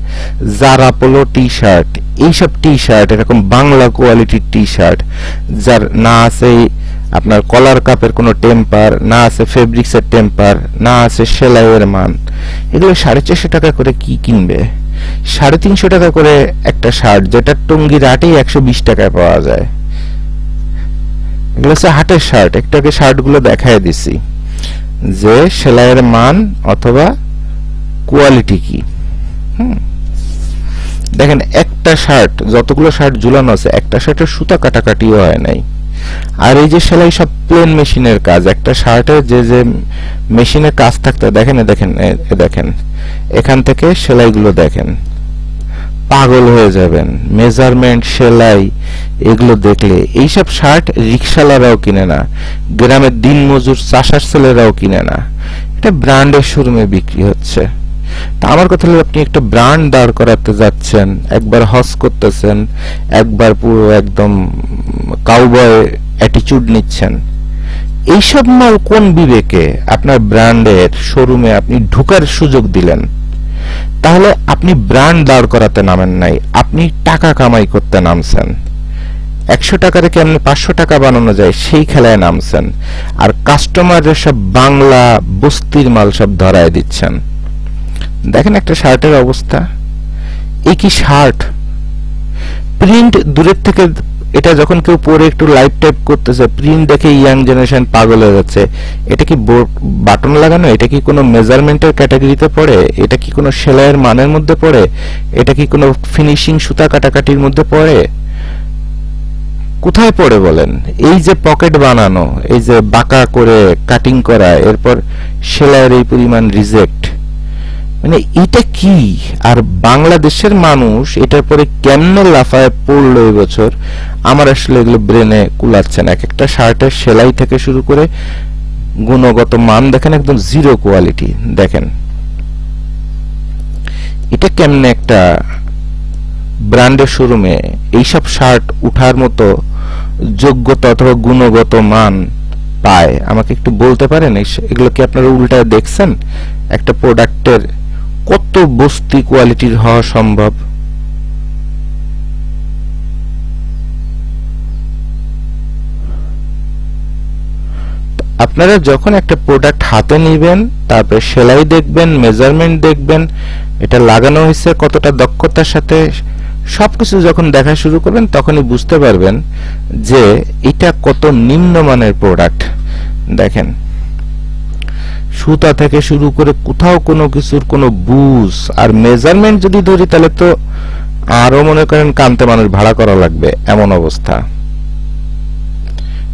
যারা পোলো টি শার্ট, এইসব টি শার্ট, এরকম বাংলা কোয়ালিটির টি শার্ট যার না আছে আপনার কলার কাপের কোনো টেম্পার, না আছে ফেব্রিক্সের টেম্পার, না আছে সেলাইয়ের মান, এগুলো 450 টাকা করে কি কিনবে? 350 টাকা করে একটা শার্ট, যেটা টঙ্গির হাটেই 120 টাকায় পাওয়া যায়। এগুলো হচ্ছে হাটের শার্ট। একটাকে শার্টগুলো দেখায় দিছি যে সেলাইয়ের মান অথবা কোয়ালিটি কি। দেখেন একটা শার্ট, যতগুলো শার্ট ঝুলানো আছে, একটা শার্টের সুতা কাটাকাটিও হয় নাই। আর এই যে সেলাই সব প্লেন মেশিনের কাজ। একটা শার্টের যে যে মেশিনের কাজ থাকতে দেখেন, দেখেন এখান থেকে সেলাইগুলো দেখেন, পাগল হয়ে যাবেন। মেজারমেন্ট, সেলাই এগুলো দেখলে এইসব শার্ট রিক্সাওয়ালারাও কিনে না, গ্রামের দিন মজুর চাষার ছেলেরাও কিনে না। এটা ব্র্যান্ডের শোরুমে বিক্রি হচ্ছে। তা আমার কথা হলো, আপনি একটা ব্র্যান্ড দাঁড় করাতে যাচ্ছেন, একবার হজ করতেছেন, একবার পুরো একদম কাউবয় অ্যাটিটিউড নিচ্ছেন। এইসব মাল কোন বিবেকে আপনার ব্র্যান্ডের শোরুমে আপনি ঢোকার সুযোগ দিলেন? তাহলে আপনি ব্র্যান্ড দাঁড় করাতে নামেন নাই, আপনি টাকা কামাই করতে নামছেন। 100 টাকারে কেমনে 500 টাকা বানানো যায় সেই খেলায় নামছেন। আর কাস্টমারের সব বাংলা বস্তির মাল সব ধরায় দিচ্ছেন। দেখেন একটা শার্টের অবস্থা, এই কি শার্ট? প্রিন্ট দূরের থেকে, এটা যখন কেউ পরে একটু লাইভ টাইপ করতেছে, প্রিন্ট দেখে ইয়াং জেনারেশন পাগল হয়ে যাচ্ছে। এটা কি বাটন লাগানো? এটা কি কোনো মেজারমেন্টের ক্যাটাগরিতে পড়ে? এটা কি কোনো সেলাইয়ের মানের মধ্যে পড়ে? এটা কি কোনো ফিনিশিং সুতা কাটাকাটির মধ্যে পড়ে? কোথায় পড়ে বলেন? এই যে পকেট বানানো, এই যে বাঁকা করে কাটিং করা, এরপর সেলাইয়ের এই পরিমাণ রিজেক্ট, মানে এটা কি? আর বাংলাদেশের মানুষ এটার পরে কেমনে লাফায় পড়লো এবছর, আমার আসলে এগুলো ব্রেনে কুলাচ্ছে না। এক একটা শার্টের সেলাই থেকে শুরু করে গুণগত মান দেখেন, একদম জিরো কোয়ালিটি। দেখেন এটা কেমনে একটা ব্র্যান্ডের শোরুমে এইসব শার্ট উঠার মতো যোগ্যতা অথবা গুণগত মান পায়? আমাকে একটু বলতে পারেন, এগুলো কি আপনারা উল্টায় দেখছেন? একটা প্রোডাক্টের কত বস্তি কোয়ালিটির হওয়া সম্ভব? আপনারা যখন একটা প্রোডাক্ট হাতে নেবেন, তারপরে সেলাই দেখবেন, মেজারমেন্ট দেখবেন, এটা লাগানো হয়েছে কতটা দক্ষতার সাথে, সবকিছু যখন দেখা শুরু করবেন, তখনই বুঝতে পারবেন যে এটা কত নিম্নমানের প্রোডাক্ট। দেখেন সুতা থেকে শুরু করে কোথাও কোনো কিছুর কোনো বুঝ আর মেজারমেন্ট যদি ধরি, তাহলে তো আরো মনে করেন কানতে মানুষ ভাড়া করা লাগবে এমন অবস্থা।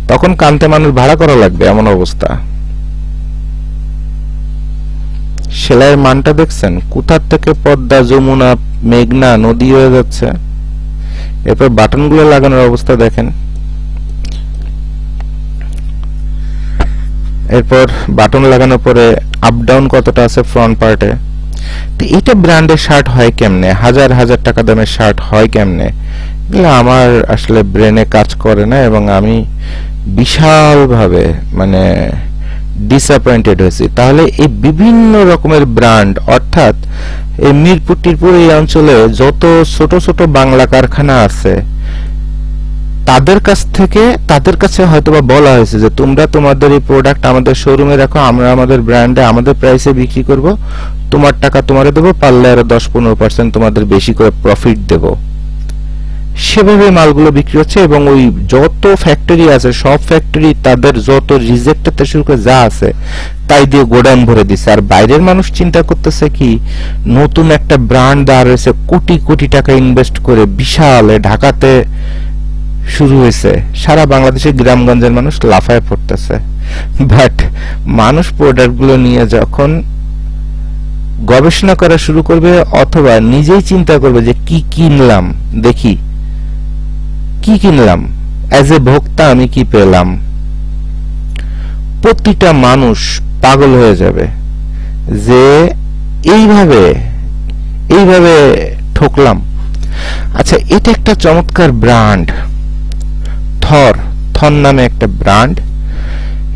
তখন কানতে মানুষ ভাড়া করা লাগবে এমন অবস্থা। সেলাইয়ের মানটা দেখছেন? কোথার থেকে পদ্মা, যমুনা, মেঘনা নদী হয়ে যাচ্ছে। এরপর বাটনগুলো লাগানোর অবস্থা দেখেন। এরপর বাটন লাগানোর পরে আপ ডাউন কতটা আছে ফ্রন্ট পার্টে। তো এটা ব্র্যান্ডের শার্ট হয় কেমনে? হাজার হাজার টাকা দামের শার্ট হয় কেমনে? এগুলো আমার আসলে ব্রেনে কাজ করে না, এবং আমি বিশালভাবে মানে ডিসঅ্যাপয়েন্টেড হয়েছি। তাহলে এই বিভিন্ন রকমের ব্র্যান্ড, অর্থাৎ এই মিরপুর টিরপুর এই অঞ্চলে যত ছোট ছোট বাংলা কারখানা আছে, তাদের কাছে হয়তোবা বলা হয়েছে যে তোমরা তোমাদের এই প্রোডাক্ট আমাদের শোরুমে রাখো, আমরা আমাদের ব্র্যান্ডে আমাদের প্রাইসে বিক্রি করব, তোমার টাকা তোমারে দেবো, পারলে আরো 10-15% তোমাদের বেশি করে প্রফিট দেব। সেভাবে মালগুলো বিক্রি হচ্ছে। এবং ওই যত ফ্যাক্টরি আছে, সব ফ্যাক্টরি তাদের যত রিজেক্ট থেকে শুরু করে যা আছে তাই দিয়ে গোডাউন ভরে দিচ্ছে। আর বাইরের মানুষ চিন্তা করতেছে কি, নতুন একটা ব্র্যান্ড দাঁড় হয়েছে, কোটি কোটি টাকা ইনভেস্ট করে বিশাল ঢাকাতে শুরু হয়েছে, সারা বাংলাদেশের গ্রামগঞ্জের মানুষ লাফায় পড়তেছে। বাট মানুষ প্রোডাক্টগুলো নিয়ে যখন গবেষণা করা শুরু করবে, অথবা নিজেই চিন্তা করবে যে কি কিনলাম, দেখি কি কিনলাম, অ্যাজ এ ভোক্তা আমি কি পেলাম, প্রতিটা মানুষ পাগল হয়ে যাবে যে এইভাবে ঠকলাম। আচ্ছা, এটা একটা চমৎকার ব্র্যান্ড, থর নামে একটা ব্র্যান্ড।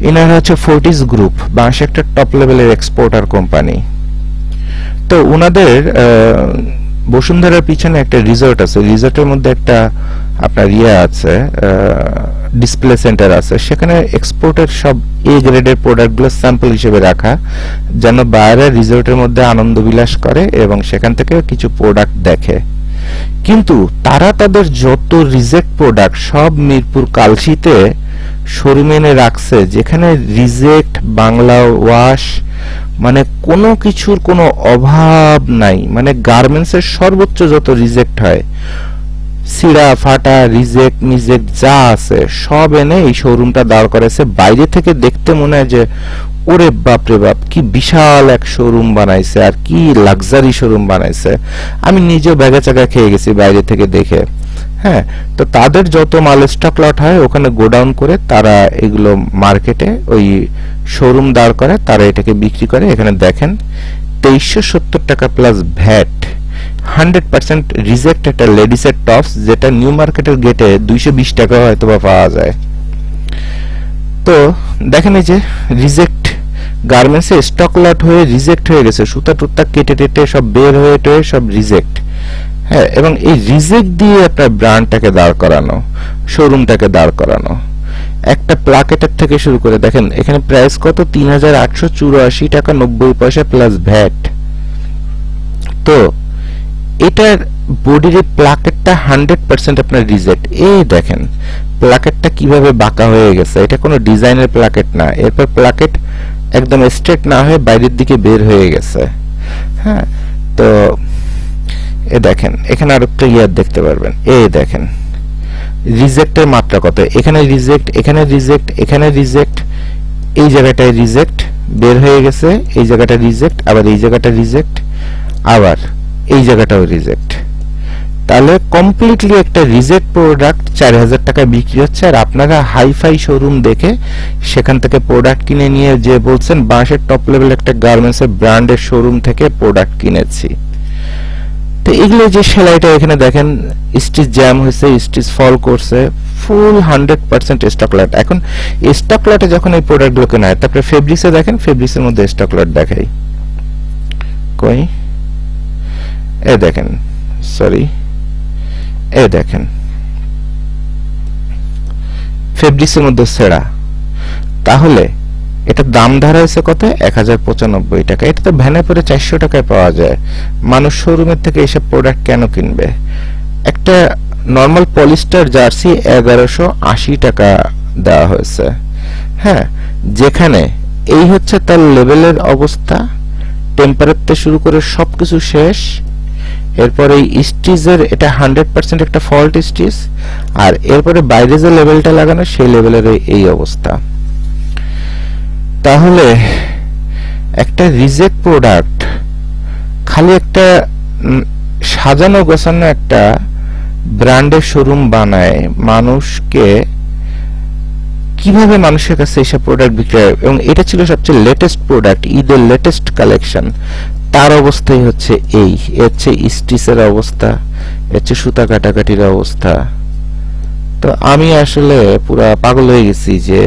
এনারা হচ্ছে ফোর্টিস গ্রুপ, বাংলাদেশে একটা টপ লেভেলের এক্সপোর্টার কোম্পানি। তো ওনাদের বসুন্ধরার পিছনে একটা রিসর্ট আছে, রিসর্টের মধ্যে একটা আপনার আছে, ডিসপ্লে সেন্টার আছে, সেখানে এক্সপোর্টের সব এ গ্রেডের প্রোডাক্টগুলো স্যাম্পল হিসেবে রাখা, যেন বাইরে রিসর্টের মধ্যে আনন্দ বিলাস করে এবং সেখান থেকে কিছু প্রোডাক্ট দেখে। কিন্তু তারা তাদের যত রিজেক্ট প্রোডাক্ট সব মিরপুর কালশিতে শোরুমে এনে রাখছে, যেখানে রিজেক্ট বাংলা ওয়াশ মানে কোনো কিছুর কোনো অভাব নাই। মানে গার্মেন্টসের সর্বোচ্চ যত রিজেক্ট হয়, সিরা ফাটা রিজেক্ট মিজেক্ট যা আছে সব এনে এই শোরুমটা দাঁড় করেছে। বাইরে থেকে দেখতে মনে হয় যে ওরে বাপ রে বাপ, কি বিশাল এক শোরুম বানাইছে আর কি লাক্সারি শোরুম বানাইছে। আমি নিজেও ব্যাগা চাকা খেয়ে গেছি বাইরে থেকে দেখে। হ্যাঁ, তো তাদের যত মাল স্টক লট হয় ওখানে গোডাউন করে তারা এগুলো মার্কেটে ওই শোরুম দাঁড় করে, তারা এটাকে বিক্রি করে। এখানে দেখেন 2370 টাকা প্লাস ভ্যাট, 100% রিজেক্ট একটা লেডিসের টপস, যেটা নিউ মার্কেটের গেটে 220 টাকা হয়তো বা পাওয়া যায়। তো দেখেন এই যে রিজেক্ট গার্মেন্টসে স্টক লট হয়ে রিজেক্ট হয়ে গেছে, সুতা টুতা কেটে টেটে সব বের হয়ে টয়ে সব রিজেক্ট। হ্যাঁ, এবং এই রিজেক্ট দিয়ে আপনার ব্র্যান্ডটাকে দাঁড় করানো, শোরুমটাকে দাঁড় করানো, একটা প্লাকেটের থেকে শুরু করে দেখেন এখানে প্রাইস কত, 3884 টাকা 90 পয়সা প্লাস ভ্যাট। তো এটার বডির প্লাকেটটা 100% আপনার রিজেক্ট। এই দেখেন প্লাকেটটা কিভাবে বাঁকা হয়ে গেছে, এটা কোনো ডিজাইনের প্লাকেট না। এরপর প্লাকেট একদম স্ট্রেট না হয়ে বাইরের দিকে বের হয়ে গেছে। হ্যাঁ, তো এ দেখেন এখানে আরো ক্লিয়ার দেখতে পারবেন। এই দেখেন রিজেক্টের মাত্রা কত, এখানে রিজেক্ট, এখানে রিজেক্ট, এখানে রিজেক্ট, এই জায়গাটায় রিজেক্ট বের হয়ে গেছে, এই জায়গাটা রিজেক্ট, আবার এই জায়গাটা রিজেক্ট, আবার এই জায়গাটাও রিজেক্ট। তাহলে কমপ্লিটলি একটা রিজেক্ট প্রোডাক্ট 4000 টাকায় বিক্রি হচ্ছে। আর আপনারা হাইফাই শোরুম দেখে সেখান থেকে প্রোডাক্ট কিনে নিয়ে যে বলছেন বাংলাদেশের টপ লেভেল একটা গার্মেন্টসের ব্র্যান্ডের শোরুম থেকে প্রোডাক্ট কিনেছি। তো এগুলো যে সেলাইটা এখানে দেখেন স্টিচ জ্যাম হয়েছে, স্টিচ ফল করছে, ফুল 100% স্টক লট। এখন স্টক লটে যখন এই প্রোডাক্টগুলো কেনা হয়, তারপরে ফেব্রিক্সে দেখেন, ফেব্রিক্সের মধ্যে স্টক লট দেখাই কই, এ দেখেন, সরি, এ দেখেন ফেব্রিক্সের মধ্যে সেরা। তাহলে এটা দাম ধরা হয়েছে কত, 1095 টাকা। এটা তো ভ্যানে পরে 400 টাকায় পাওয়া যায়। মানুষ শোরুমের থেকে এসব প্রোডাক্ট কেন কিনবে? একটা নর্মাল পলিস্টার জার্সি 1180 টাকা দেওয়া হয়েছে। হ্যাঁ, যেখানে এই হচ্ছে তার লেভেলের অবস্থা, টেম্পারেচার থেকে শুরু করে সবকিছু শেষ। এরপর এই স্টিচের এটা 100% একটা ফল্ট স্টিচ, আর এরপরে বাইরে যে লেভেলটা লাগানো সেই লেভেলের এই অবস্থা। তাহলে একটা রিজেক্ট প্রোডাক্ট খালি একটা সাজানো গোছানো একটা ব্র্যান্ডের শোরুম বানায়, মানুষকে কিভাবে মানুষের কাছে এইসব প্রোডাক্ট বিক্রি হয়। এবং এটা ছিল সবচেয়ে লেটেস্ট প্রোডাক্ট, ঈদের লেটেস্ট কালেকশন। তার অবস্থাই হচ্ছে এই, হচ্ছে স্টিচের অবস্থা, হচ্ছে সুতা কাটাকাটির অবস্থা। তো আমি আসলে পুরা পাগল হয়ে গেছি যে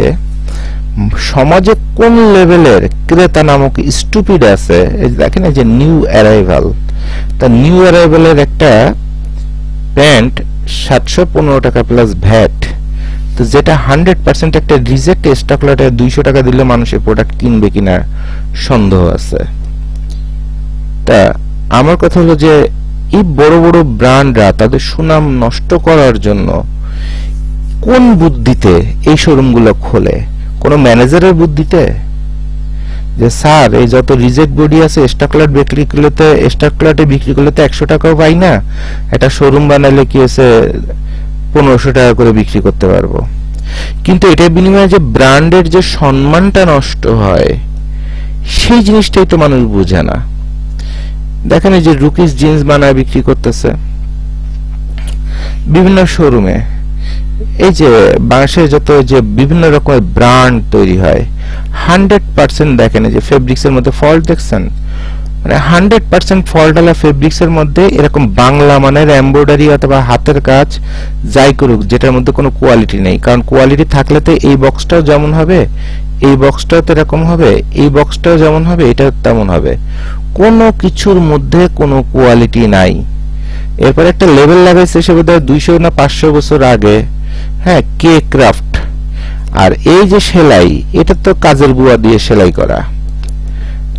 সমাজে কোন লেভেলের ক্রেতা নামক স্টুপিড আছে। দেখেন যে নিউ অ্যারাইভাল, তা নিউ অ্যারাইভালের একটা প্যান্ট 715 টাকা প্লাস ভ্যাট, তো যেটা 100% একটা রিজেক্ট স্টক লটে 200 টাকা দিলে মানুষের প্রোডাক্ট কিনবে কিনা সন্দেহ আছে। তা আমার কথা হলো যে এই বড় বড় ব্র্যান্ডরা তাদের সুনাম নষ্ট করার জন্য কোন বুদ্ধিতে এই শোরুমগুলো খোলে? কোন ম্যানেজারের বুদ্ধিতে? যে স্যার এই যত রিজেক্ট বডি আছে স্টক লট বিক্রি করতে, স্টক লটে বিক্রি করলে তো 100 টাকাও পাই না, এটা শোরুম বানালে কি আছে 1500 টাকা করে বিক্রি করতে পারবো। কিন্তু এটার বিনিময়ে যে ব্র্যান্ডের যে সম্মানটা নষ্ট হয় সেই জিনিসটাই তো মানুষ বুঝে না। দেখেন এই যে রুকিস জিন্স বানায় বিক্রি করতেছে বিভিন্ন শোরুমে। এই যে বাংলাদেশে যত যে বিভিন্ন রকমের ব্র্যান্ড তৈরি হয় 100% দেখেন এই যে ফেব্রিক্সের মধ্যে ফল্ট দেখছেন, মানে 100% ফল্টওয়ালা ফেব্রিক্সের মধ্যে এরকম বাংলা মানের এমব্রয়ডারি অথবা হাতের কাজ যাই করুক, যেটার মধ্যে কোনো কোয়ালিটি নেই, কারণ কোয়ালিটি থাকলে তো এই বক্সটাও যেমন হবে, এই বক্সটাও তো এরকম হবে, এই বক্সটাও যেমন হবে, এটাও তেমন হবে, কোনো কিছুর মধ্যে কোনো কোয়ালিটি নাই। এরপর একটা লেভেল লাগাইছে সে বোধহয় 200 না 500 বছর আগে, হ্যাঁ, কে ক্রাফট। আর এই যে সেলাই, এটা তো কাজের বুয়া দিয়ে সেলাই করা,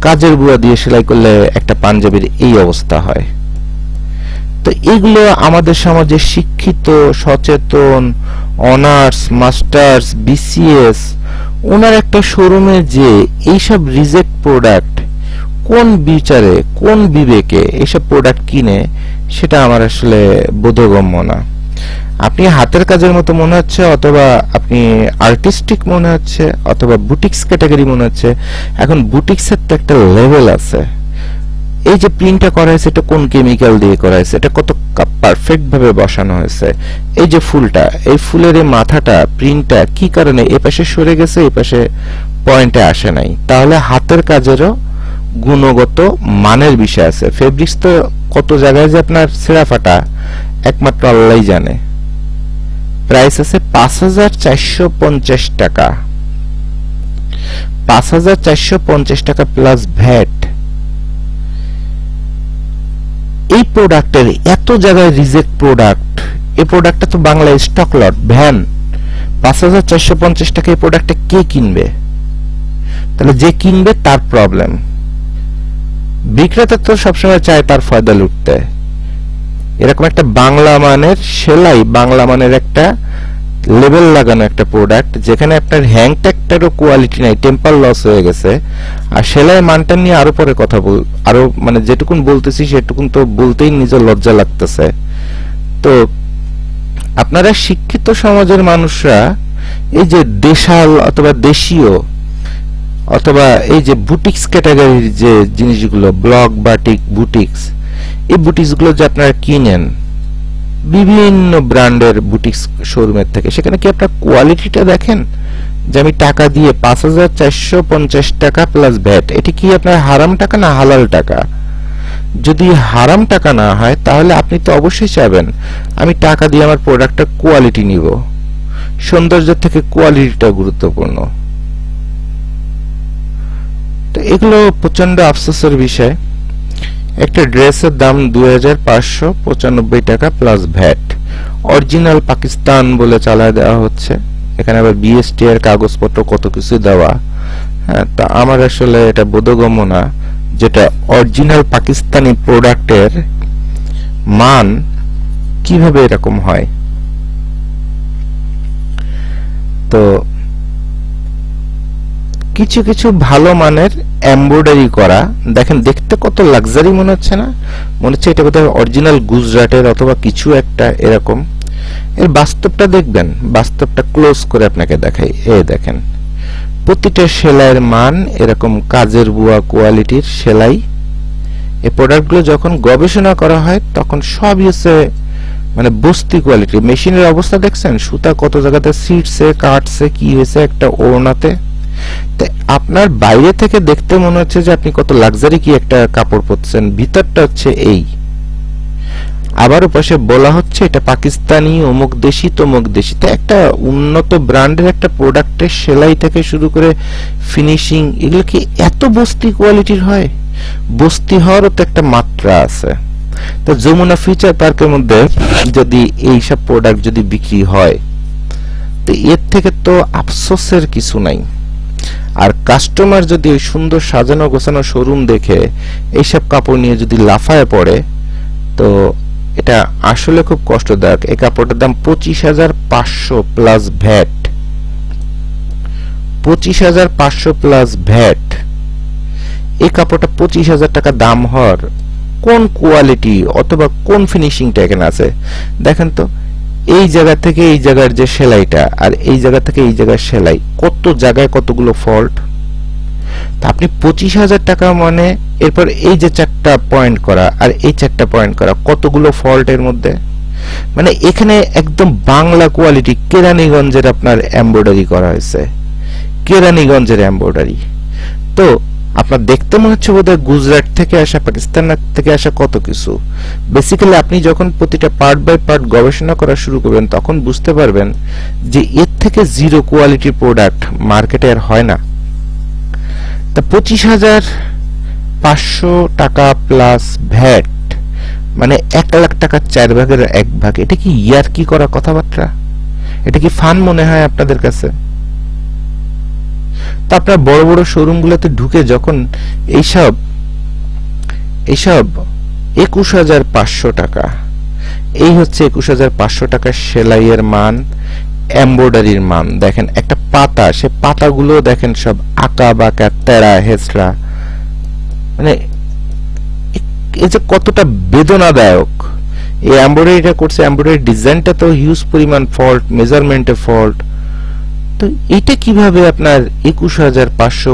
কাজের বুয়া দিয়ে সেলাই করলে একটা পাঞ্জাবির এই অবস্থা হয়। তো এগুলো আমাদের সমাজে শিক্ষিত, সচেতন, অনার্স, মাস্টার্স, বিসিএস ওনার একটা শোরুমে যে এইসব রিজেক্ট প্রোডাক্ট কোন বিচারে, কোন বিবেকে এইসব প্রোডাক্ট কিনে, সেটা আমার আসলে বোধগম্য না। আপনি হাতের কাজের মতো মনে হচ্ছে, অথবা আপনি আর্টিস্টিক মনে হচ্ছে, অথবা বুটিক্স ক্যাটাগরি মনে হচ্ছে। এখন বুটিক্সের তো একটা লেভেল আছে। এই যে প্রিন্টটা করা হয়েছে, এটা কোন কেমিক্যাল দিয়ে করা হয়েছে, এটা কত পারফেক্ট ভাবে বসানো হয়েছে। এই যে ফুলটা, এই ফুলের এই মাথাটা, প্রিন্টটা কি কারণে এপাশে সরে গেছে, এপাশে পয়েন্টে আসে নাই, তাহলে হাতের কাজেরও গুণগত মানের বিষয় আছে। ফেব্রিক্স তো কত জায়গায় যে আপনার ছেঁড়া ফাটা একমাত্র আল্লাহই জানে। প্রাইস আছে ৫,৪৫০ টাকা, ৫,৪৫০ টাকা প্লাস ভ্যাট। এই প্রোডাক্টের এত জায়গায় রিজেক্ট প্রোডাক্ট, এই প্রোডাক্টটা তো বাংলায় স্টক লট ভ্যান, ৫,৪৫০ টাকা এই প্রোডাক্টটা কে কিনবে? তাহলে যে কিনবে তার প্রবলেম। বিক্রেতা তো সবসময় চায় তার ফায়দা লুটতে। এরকম একটা বাংলা মানের সেলাই, বাংলা মানের একটা লেবেল লাগানো একটা প্রোডাক্ট, যেখানে আপনার হ্যাং ট্যাগটারও কোয়ালিটি নাই, টেম্পার লস হয়ে গেছে। আর সেলাই মানটা নিয়ে আরো পরে কথা আরো মানে যেটুকুন বলতেছি সেটুকুন তো বলতেই নিজের লজ্জা লাগতেছে। তো আপনারা শিক্ষিত সমাজের মানুষরা এই যে দেশাল অথবা দেশীয় অথবা এই যে বুটিক্স ক্যাটাগরির যে জিনিসগুলো, ব্লক, বাটিক, বুটিক্স, এই বুটিক্স গুলো যে আপনারা কিনেন বিভিন্ন ব্র্যান্ডের বুটিক্স শোরুমের থেকে, সেখানে কি আপনার কোয়ালিটিটা দেখেন? যে আমি টাকা দিয়ে ৫,৪৫০ টাকা প্লাস ভ্যাট, এটি কি আপনার হারাম টাকা না হালাল টাকা? যদি হারাম টাকা না হয় তাহলে আপনি তো অবশ্যই চাইবেন আমি টাকা দিয়ে আমার প্রোডাক্টটা কোয়ালিটি নিব। সৌন্দর্য থেকে কোয়ালিটিটা গুরুত্বপূর্ণ। তো এগুলো প্রচন্ড আফসোসের বিষয়। একটা ড্রেসের দাম ২,৫৯৫ টাকা প্লাস ভ্যাট, অরিজিনাল পাকিস্তান বলে চালায় দেওয়া হচ্ছে। এখানে আবার বিএসটি এর কাগজপত্র কত কিছু দেওয়া। হ্যাঁ, তা আমার আসলে এটা বোধগম্য না, যেটা অরিজিনাল পাকিস্তানি প্রোডাক্টের মান কিভাবে এরকম হয়। তো কিছু কিছু ভালো মানের এমব্রয়ডারি করা, দেখেন দেখতে কত লাক্সারি মনে হচ্ছে না? মনে হচ্ছে এটা বোধহয় অরিজিনাল গুজরাটের অথবা কিছু একটা এরকম। এর বাস্তবটা দেখবেন, বাস্তবটা ক্লোজ করে আপনাকে দেখাই। এই দেখেন প্রতিটা সেলাইয়ের মান এরকম কাজের বুয়া কোয়ালিটির সেলাই। এই প্রোডাক্টগুলো যখন গবেষণা করা হয় তখন সবই হচ্ছে মানে বস্তি কোয়ালিটি। মেশিনের অবস্থা দেখছেন, সুতা কত জায়গাতে ছিঁড়ছে, কাটছে, কি হয়েছে একটা ওড়নাতে। আপনার বাইরে থেকে দেখতে মনে হচ্ছে যে আপনি কত লাক্সারি কি একটা কাপড় পরছেন, ভিতরটা হচ্ছে এই। আবার পাশে বলা হচ্ছে এটা পাকিস্তানি, অমুক দেশি, তমুক দেশি। তো একটা উন্নত ব্র্যান্ডের একটা প্রোডাক্টের সেলাই থেকে শুরু করে ফিনিশিং, এগুলো কি এত বস্তি কোয়ালিটির হয়? বস্তি হওয়ারও তো একটা মাত্রা আছে। তো যমুনা ফিচার পার্কের মধ্যে যদি এইসব প্রোডাক্ট যদি বিক্রি হয়, তো এর থেকে তো আফসোসের কিছু নাই। আর কাস্টমার যদি ওই সুন্দর সাজানো গোছানো শোরুম দেখে এইসব কাপড় নিয়ে যদি লাফায় পড়ে, তো এটা আসলে খুব কষ্টদায়ক। এই কাপড়টার দাম ২৫,৫০০ প্লাস ভ্যাট, ২৫,৫০০ প্লাস ভ্যাট। এই কাপড়টা ২৫,০০০ টাকা দাম হওয়ার কোন কোয়ালিটি অথবা কোন ফিনিশিংটা এখানে আছে দেখেন তো। এই জায়গা থেকে এই জায়গার যে সেলাইটা আর এই জায়গা থেকে এই জায়গার সেলাই, কত জায়গায় কতগুলো ফল্ট। তা আপনি ২৫,০০০ টাকা মানে এরপর এই যে ৪টা পয়েন্ট করা আর এই ৪টা পয়েন্ট করা, কতগুলো ফল্ট এর মধ্যে। মানে এখানে একদম বাংলা কোয়ালিটি কেরানীগঞ্জের আপনার এমব্রয়ডারি করা হয়েছে, কেরানীগঞ্জের এমব্রয়ডারি। তো আপনার দেখতে মনে হচ্ছে বোধহয় গুজরাট থেকে আসা, পাকিস্তান থেকে আসা কত কিছু। বেসিক্যালি আপনি যখন প্রতিটা পার্ট বাই পার্ট গবেষণা করা শুরু করবেন তখন বুঝতে পারবেন যে এর থেকে জিরো কোয়ালিটির প্রোডাক্ট মার্কেটে আর হয় না। তা 25,500 টাকা প্লাস ভ্যাট মানে 1 লাখ টাকার 4 ভাগের 1 ভাগ, এটা কি ইয়ার কি করা কথাবার্তা? এটা কি ফান মনে হয় আপনাদের কাছে? তা আপনার বড় বড় শোরুমগুলোতে ঢুকে যখন এইসব 21,500 টাকা, এই হচ্ছে 21,500 টাকা সেলাইয়ের মান, এমব্রয়ডারির মান। দেখেন একটা পাতা, সে পাতাগুলো দেখেন সব আঁকা বাঁকা তেরা হেসরা, মানে এই যে কতটা বেদনাদায়ক। এই এমব্রয়ডারিটা করছে, এমব্রয়ডারি ডিজাইনটা তো হিউজ পরিমাণ ফল্ট, মেজারমেন্টে ফল্ট। তো এটা কিভাবে আপনার 21,500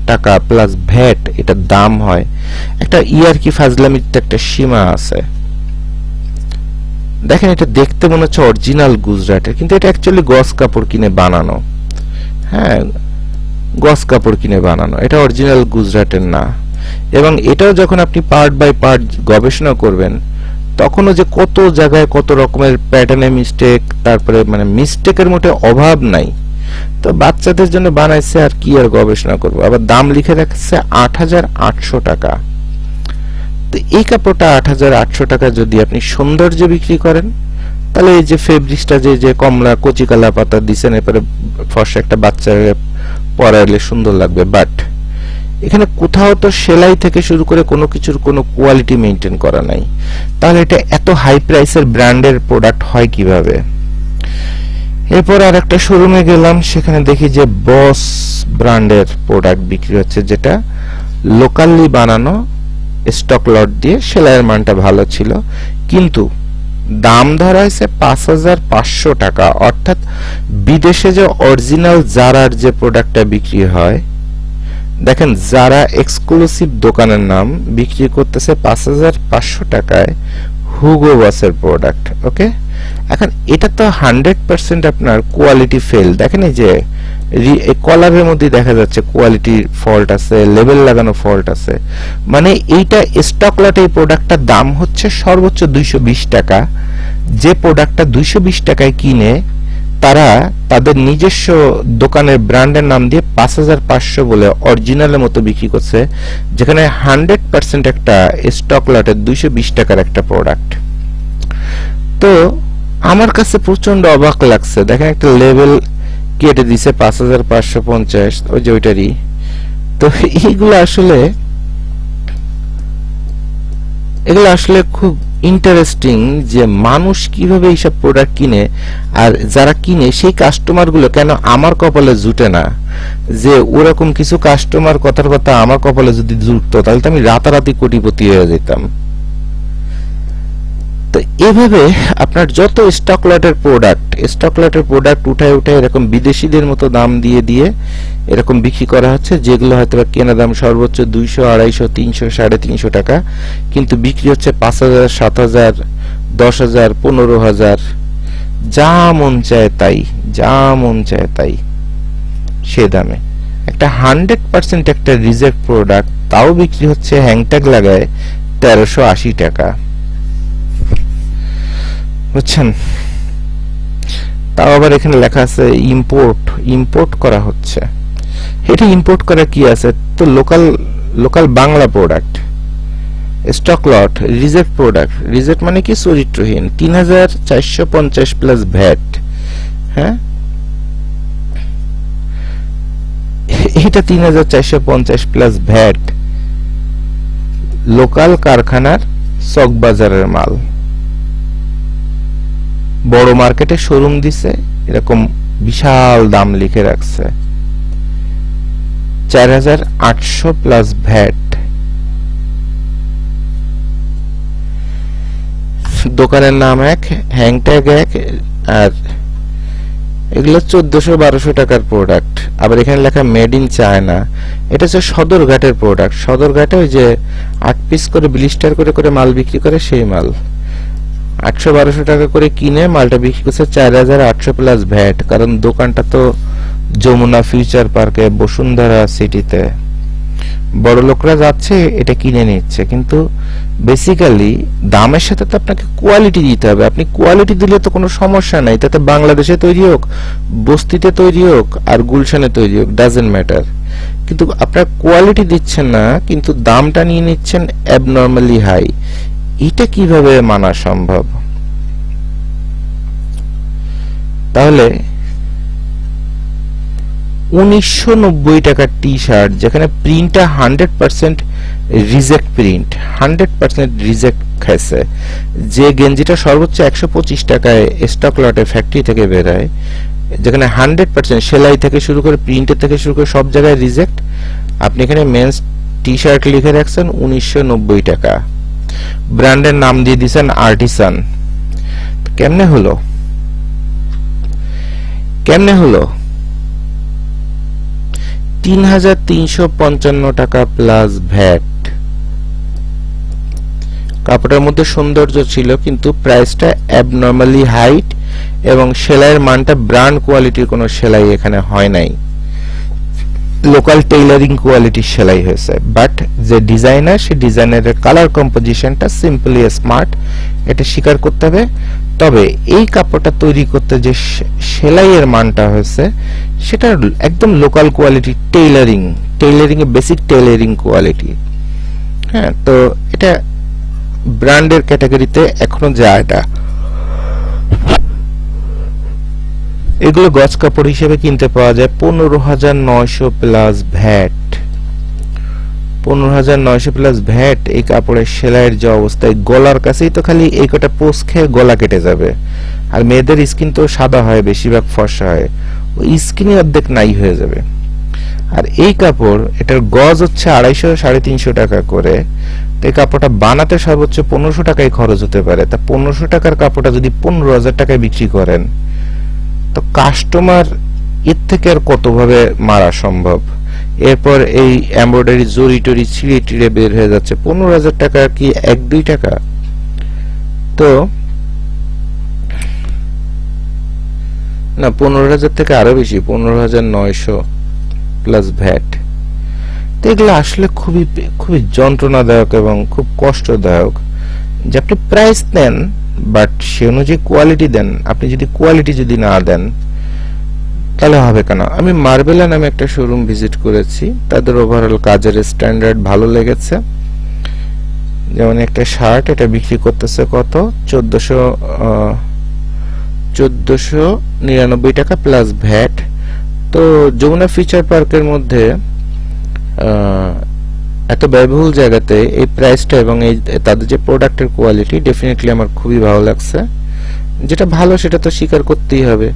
টাকা প্লাস ভ্যাট এটার দাম হয়? একটা ইয়ার কি ফাজলামির একটা সীমা আছে। দেখেন এটা দেখতে মনে হচ্ছে অরিজিনাল গুজরাটের, কিন্তু এটা অ্যাকচুয়ালি গস কাপড় কিনে বানানো। হ্যাঁ, গস কাপড় কিনে বানানো, এটা অরিজিনাল গুজরাটের না। এবং এটাও যখন আপনি পার্ট বাই পার্ট গবেষণা করবেন তখনও যে কত জায়গায় কত রকমের প্যাটার্নে মিস্টেক, তারপরে মানে মিস্টেকের মোটে অভাব নাই। তো বাচ্চাদের জন্য বানাইছে, আর কি আর গবেষণা করবো। আবার দাম লিখে রাখছে 8,800 টাকা। তো এই কাপড়টা 8,800 টাকা যদি আপনি সৌন্দর্য বিক্রি করেন, তাহলে এই যে ফেব্রিক্সটা যে কমলা কচি কালা পাতা দিচ্ছেন, এরপরে ফর্সা একটা বাচ্চাকে পরাইলে সুন্দর লাগবে। বাট এখানে কোথাও তো সেলাই থেকে শুরু করে কোনো কিছুর কোনো কোয়ালিটি মেনটেন করা নাই। তাহলে এটা এত হাই প্রাইসের ব্র্যান্ডের প্রোডাক্ট হয় কিভাবে? এরপর আর একটা শোরুমে গেলাম, সেখানে দেখি যে বস ব্র্যান্ডের প্রোডাক্ট বিক্রি হচ্ছে, যেটা লোকালি বানানো, স্টক লট দিয়ে, সেলাইয়ের মানটা ভালো ছিল, কিন্তু দাম ধরা হয়েছে 5,500 টাকা। অর্থাৎ বিদেশে যে অরিজিনাল জারার যে প্রোডাক্টটা বিক্রি হয়, দেখেন যারা এক্সক্লুসিভ দোকানের নাম বিক্রি করতেছে 5,500 টাকায় হুগো বসের প্রোডাক্ট। ওকে, এখন এটা তো 100% আপনার কোয়ালিটি ফেল। দেখেন এই যে কলারের মধ্যে দেখা যাচ্ছে কোয়ালিটির ফল্ট আছে, লেবেল লাগানো ফল্ট আছে। মানে এইটা স্টক লটে এই প্রোডাক্টটার দাম হচ্ছে সর্বোচ্চ 220 টাকা। যে প্রোডাক্টটা 220 টাকায় কিনে তারা তাদের নিজস্ব দোকানের ব্র্যান্ডের নাম দিয়ে 5,500 বলে অরিজিনালের মতো বিক্রি করছে, যেখানে 100% একটা স্টক লটের 220 টাকার একটা প্রোডাক্ট। তো আমার কাছে প্রচন্ড অবাক লাগছে। দেখেন একটা লেভেল কেটে দিছে 5,550, ওই যে ওইটারই। তো এগুলো আসলে খুব ইন্টারেস্টিং যে মানুষ কিভাবে এইসব প্রোডাক্ট কিনে, আর যারা কিনে সেই কাস্টমার গুলো কেন আমার কপালে জুটে না। যে ওরকম কিছু কাস্টমার কথার কথা আমার কপালে যদি জুটতো তাহলে তো আমি রাতারাতি কোটিপতি হয়ে যেতাম। তো এভাবে আপনার যত স্টক লটের প্রোডাক্ট উঠায় এরকম বিদেশিদের মতো দাম দিয়ে এরকম বিক্রি করা হচ্ছে, যেগুলো হয়তো কেনা দাম সর্বোচ্চ 200, 250, 300, 350 টাকা, কিন্তু বিক্রি হচ্ছে 5,000, 7,000, 10,000, 15,000, যা মন চায় তাই সে দামে। একটা 100% একটা রিজেক্ট প্রোডাক্ট তাও বিক্রি হচ্ছে হ্যাংট্যাগ লাগায় 1,380 টাকা। বুঝছেন? তাও আবার এখানে লেখা আছে ইম্পোর্ট করা হচ্ছে। এটা ইম্পোর্ট করা কি আছে? তো local Bangla product, stock lot, reject product. Reject মানে কি? চরিত্রহীন। 3,450 প্লাস ভ্যাট। হ্যাঁ, এটা 3,450 প্লাস ভ্যাট, লোকাল কারখানার চক বাজারের মাল। বড় মার্কেটে শোরুম দিছে, এরকম বিশাল দাম লিখে রাখছে 4,800 প্লাস ভ্যাট। দোকানের নাম এক, হ্যাংট্যাগ এক, আর এগুলো 1,400-1,200 টাকার প্রোডাক্ট। আবার এখানে লেখা মেড ইন চায়না। এটা হচ্ছে সদরঘাটের প্রোডাক্ট। সদরঘাটে ওই যে 8 পিস করে ব্লিস্টার করে মাল বিক্রি করে, সেই মাল 800-1,200 টাকা করে কিনে মালটা বিক্রি করছে 4,800 প্লাস ভ্যাট। কারণ দোকানটা তো যমুনা ফিউচার পার্কে, বসুন্ধরা সিটিতে। বড় লোকরা যাচ্ছে এটা কিনে নিচ্ছে, কিন্তু বেসিক্যালি দামের সাথে তো আপনাকে কোয়ালিটি দিতে হবে। আপনি কোয়ালিটি দিলে তো কোনো সমস্যা নাই, তাতে বাংলাদেশে তৈরি হোক, বস্তিতে তৈরি হোক, আর গুলশানে তৈরি হোক, ডাজেন্ট ম্যাটার। কিন্তু আপনার কোয়ালিটি দিচ্ছেন না, কিন্তু দামটা নিয়ে নিচ্ছেন অ্যাবনর্মালি হাই। এটা কিভাবে মানা সম্ভব? তাহলে 1990 টাকার টি শার্ট, যেখানে প্রিন্টটা 100% রিজেক্ট প্রিন্ট, 100% রিজেক্ট খাইছে, যে গেঞ্জিটা সর্বোচ্চ 125 টাকায় স্টক লটে ফ্যাক্টরি থেকে বেরোয়, যেখানে 100% সেলাই থেকে শুরু করে প্রিন্টের থেকে শুরু করে সব জায়গায় রিজেক্ট, আপনি এখানে মেন্স টি শার্ট লিখে রাখছেন 1990 টাকা, ব্র্যান্ডের নাম দিয়ে দিয়েছেন আর্টিসান। কেমনে হলো? কেমনে হলো? 3355 টাকা প্লাস ভ্যাট। কাপড়ের মধ্যে সৌন্দর্য ছিল, কিন্তু প্রাইসটা অ্যাবনর্মালি হাইট, এবং সেলাইয়ের মানটা ব্র্যান্ড কোয়ালিটির কোনো সেলাই এখানে হয় নাই, লোকাল টেইলারিং কোয়ালিটির সেলাই হয়েছে। বাট যে ডিজাইনার, সে ডিজাইনারের কালার কম্পোজিশনটা সিম্পলি স্মার্ট, এটা স্বীকার করতে হবে। তবে এই কাপড়টা তৈরি করতে যে সেলাইয়ের মানটা হয়েছে, সেটা একদম লোকাল কোয়ালিটি, টেইলারিং এ বেসিক টেইলারিং কোয়ালিটি। হ্যাঁ, তো এটা ব্র্যান্ডের ক্যাটাগরিতে এখনো যায় না। এগুলো গজ কাপড় হিসেবে কিনতে পাওয়া যায় 15,900 প্লাস ভ্যাট। 15,900 plus VAT. এই কাপড়ের সেলাইয়ের যে অবস্থায়, গলার কাছেই তো খালি এই কটা পোস্ট খেয়ে গলা কেটে যাবে। আর মেয়েদের স্কিন তো সাদা হয়, বেশিরভাগ ফর্সা হয়, ওই স্কিনই অর্ধেক নাই হয়ে যাবে। আর এই কাপড়, এটার গজ হচ্ছে 250-350 টাকা করে। এই কাপড়টা বানাতে সর্বোচ্চ 1500 টাকায় খরচ হতে পারে। তা 1500 টাকার কাপড়টা যদি 15,000 টাকায় বিক্রি করেন, তো কাস্টমার এর থেকে আর কতভাবে মারা সম্ভব? এরপর এই এমব্রয়ডারি জরি টরি ছিঁড়ে টিড়ে বের হয়ে যাচ্ছে। 15,000 টাকা কি 1-2 টাকা? তো না, 15,000 থেকে আরো বেশি, 15,900 প্লাস ভ্যাট। তো এগুলো আসলে খুবই খুবই যন্ত্রণাদায়ক এবং খুব কষ্টদায়ক যে আপনি প্রাইস দেন, বাট সে অনুযায়ী কোয়ালিটি দেন। আপনি যদি কোয়ালিটি যদি না দেন, তাহলে হবে কেন? আমি মার্বেলা নামে একটা শোরুম ভিজিট করেছি, তাদের ওভারঅল কাজের স্ট্যান্ডার্ড ভালো লেগেছে। যেমন একটা শার্ট, এটা বিক্রি করতেছে কত? 1499 টাকা প্লাস ভ্যাট। তো যমুনা ফিচার পার্কের মধ্যে এত ব্যয়বহুল জায়গাতে এই প্রাইসটা এবং এই তাদের যে প্রোডাক্টের কোয়ালিটি, ডেফিনেটলি আমার খুবই ভালো লাগছে। যেটা ভালো সেটা তো স্বীকার করতেই হবে।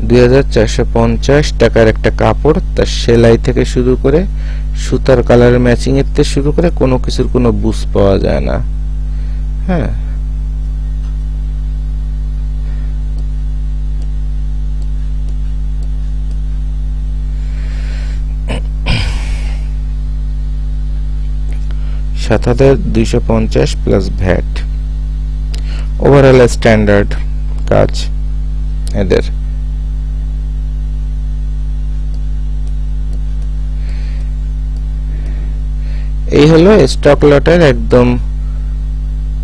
$2,450 টাকার একটা কাপড়, তার সেলাই থেকে শুরু করে সুতার কালার ম্যাচিং এর থেকে শুরু করে কোনো কিছুর কোনো বুঝ পাওয়া যায় না। হ্যাঁ, $7,250 প্লাস ভ্যাট। ওভারঅল স্ট্যান্ডার্ড কাজ এদের। এই হলো স্টক লটের একদম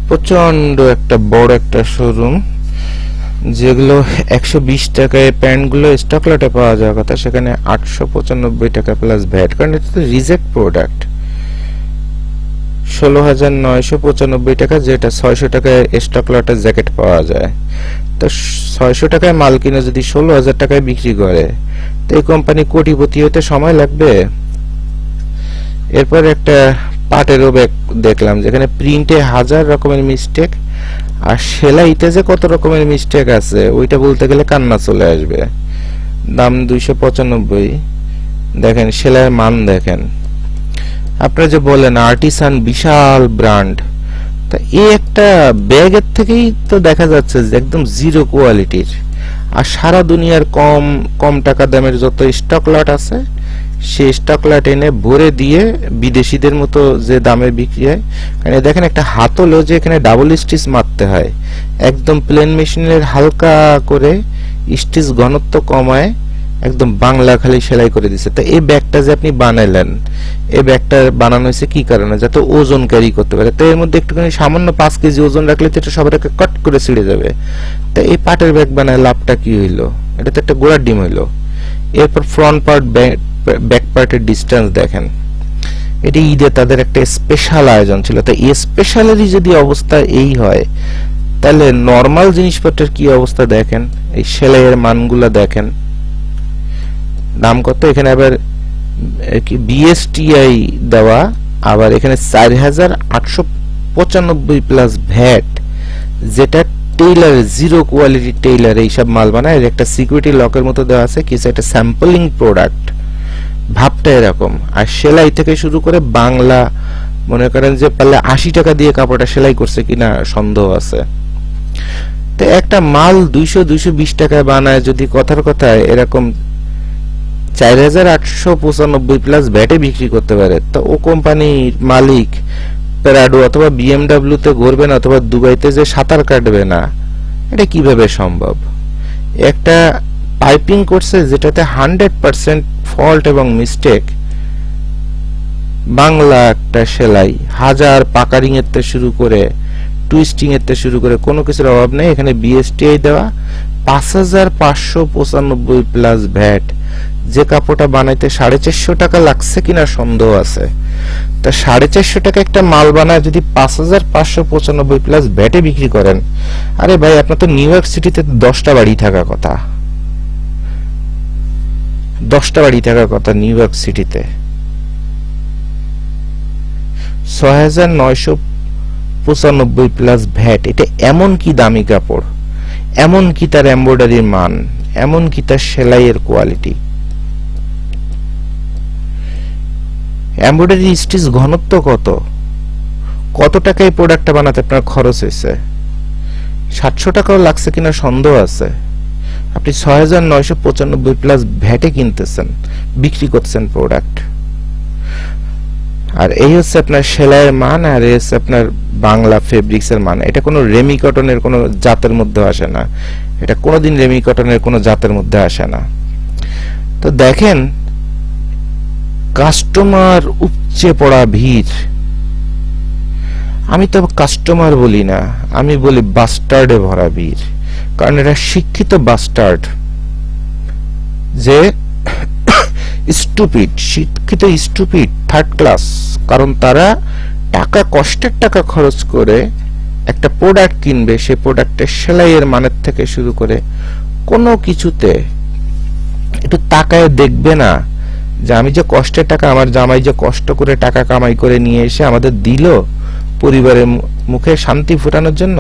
প্রচন্ড একটা বড় একটা শোরুম, যেগুলো 120 টাকায় প্যান্টগুলো স্টক লটে পাওয়া যাওয়ার কথা, সেখানে 895 টাকা প্লাস ভ্যাট, কারণ এটা তো রিজেক্ট প্রোডাক্ট। 16,995 টাকা, যেটা 600 টাকায় স্টক লটের জ্যাকেট পাওয়া যায়। তো 600 টাকায় মাল কিনে যদি 16,000 টাকায় বিক্রি করে, তো এই কোম্পানি কোটিপতি হতে সময় লাগবে। এরপর একটা পাটেরও ব্যাগ দেখলাম, যেখানে প্রিন্টে 1000 রকমের মিস্টেক, আর সেলাইতে যে কত রকমের মিস্টেক আছে ওইটা বলতে গেলে কান্না চলে আসবে। দাম 295। দেখেন সেলাইয়ের মান দেখেন। আপনারা যে বলেন আর্টিসান বিশাল ব্র্যান্ড, তা এই একটা ব্যাগের থেকেই তো দেখা যাচ্ছে যে একদম জিরো কোয়ালিটির। আর সারা দুনিয়ার কম কম টাকা দামের যত স্টক লট আছে, সেই স্টক লট এনে ভরে দিয়ে বিদেশিদের মতো যে দামে বিক্রি হয়। কারণ দেখেন একটা হাতলও যে এখানে ডাবল স্টিচ মারতে হয়, একদম প্লেন মেশিনের হালকা করে স্টিচ ঘনত্ব কমায় একদম বাংলা খালি সেলাই করে দিছে। তো এই ব্যাগটা যে আপনি বানাইলেন, এই ব্যাগটা বানানো হয়েছে কি কারণে? যাতে ওজন ক্যারি করতে পারে। তো এর মধ্যে একটুখানি সামান্য 5 কেজি ওজন রাখলে তো এটা সবার একটা কট করে ছিঁড়ে যাবে। তো এই পাটের ব্যাগ বানায় লাভটা কি হইলো? এটা তো একটা গোড়ার ডিম হইলো। এরপর ফ্রন্ট পার্ট ব্যাক পার্টের ডিস্টেন্স দেখেন, এটি ঈদে তাদের একটা স্পেশাল আয়োজন ছিল। তো এই স্পেশালেরই যদি অবস্থা এই হয়, তাহলে নরমাল জিনিসপত্রের কি অবস্থা দেখেন। এই সেলাইয়ের মানগুলা দেখেন, দাম কত। এখানে আবার বিএসটিআই দেওয়া, আবার এখানে 4895 প্লাস ভ্যাট, যেটা টেইলার জিরো কোয়ালিটি টেইলার এইসব মাল বানায়। একটা সিকিউরিটি লকের মতো দেওয়া আছে, কিছু একটা স্যাম্পলিং প্রোডাক্ট, ভাবটা এরকম। আর সেলাই থেকে শুরু করে বাংলা, মনে করেন যে পারলে 80 টাকা দিয়ে কাপড়টা সেলাই করছে কিনা সন্দেহ আছে। তো একটা মাল 200-220 টাকায় বানায় যদি কথার কথায় এরকম 4895 প্লাস ভ্যাটে বিক্রি করতে পারে, তো ও কোম্পানির মালিক প্রাডো অথবা বিএমডব্লিউ তে ঘুরবে না, অথবা দুবাইতে যে সাঁতার কাটবে না, এটা কিভাবে সম্ভব? একটা পাইপিং করছে যেটাতে 100% ফল্ট এবং মিস্টেক, বাংলা একটা সেলাই, হাজার পাকারিং এর থেকে শুরু করে টুইস্টিং এর থেকে শুরু করে কোনো কিছুর অভাব নেই। এখানে বিএসটিআই দেওয়া, 5595 প্লাস ভ্যাট। যে কাপড়টা বানাইতে 450 টাকা লাগছে কিনা সন্দেহ আছে। তা 450 টাকা একটা মাল বানায় যদি 5595 প্লাস ভ্যাটে বিক্রি করেন, আরে ভাই আপনার তো নিউ ইয়র্ক সিটিতে 10টা বাড়ি থাকার কথা, 10টা বাড়ি থাকার কথা নিউ ইয়র্ক সিটিতে। 6995 প্লাস ভ্যাট। এটা এমন কি দামি কাপড়, এমন কি তার এমব্রয়ডারির মান, এমন কি তার সেলাইয়ের কোয়ালিটি, এমব্রয়ডারি স্টিচ ঘনত্ব কত টাকা এই প্রোডাক্টটা বানাতে আপনার খরচ হয়েছে? 700 টাকাও লাগছে কিনা সন্দেহ আছে। আপনি 6995 প্লাস ভ্যাটে কিনতেছেন, বিক্রি করছেন প্রোডাক্ট। আর এই হচ্ছে আপনার সেলাইয়ের মান, আর এই হচ্ছে আপনার বাংলা ফেব্রিক্স এর মান। এটা কোনো রেমি কটনের কোনো জাতের মধ্যে আসে না, এটা কোনোদিন রেমি কটনের কোনো জাতের মধ্যে আসে না। তো দেখেন কাস্টমার উপচে পড়া ভিড়। আমি তো কাস্টমার বলি না, আমি বলি বাস্টার্ডে ভরা ভিড়। কারণ এটা শিক্ষিত বাস্টার্ড, যে স্টুপিড, শিক্ষিত স্টুপিড থার্ড ক্লাস। কারণ তারা টাকা, কষ্টের টাকা খরচ করে একটা প্রোডাক্ট কিনবে, সে প্রোডাক্টের সেলাইয়ের মানের থেকে শুরু করে কোনো কিছুতে একটু তাকায় দেখবে না যে আমি যে কষ্টের টাকা, আমার জামাই যে কষ্ট করে টাকা কামাই করে নিয়ে এসে আমাদের দিল পরিবারের মুখে শান্তি ফোটানোর জন্য,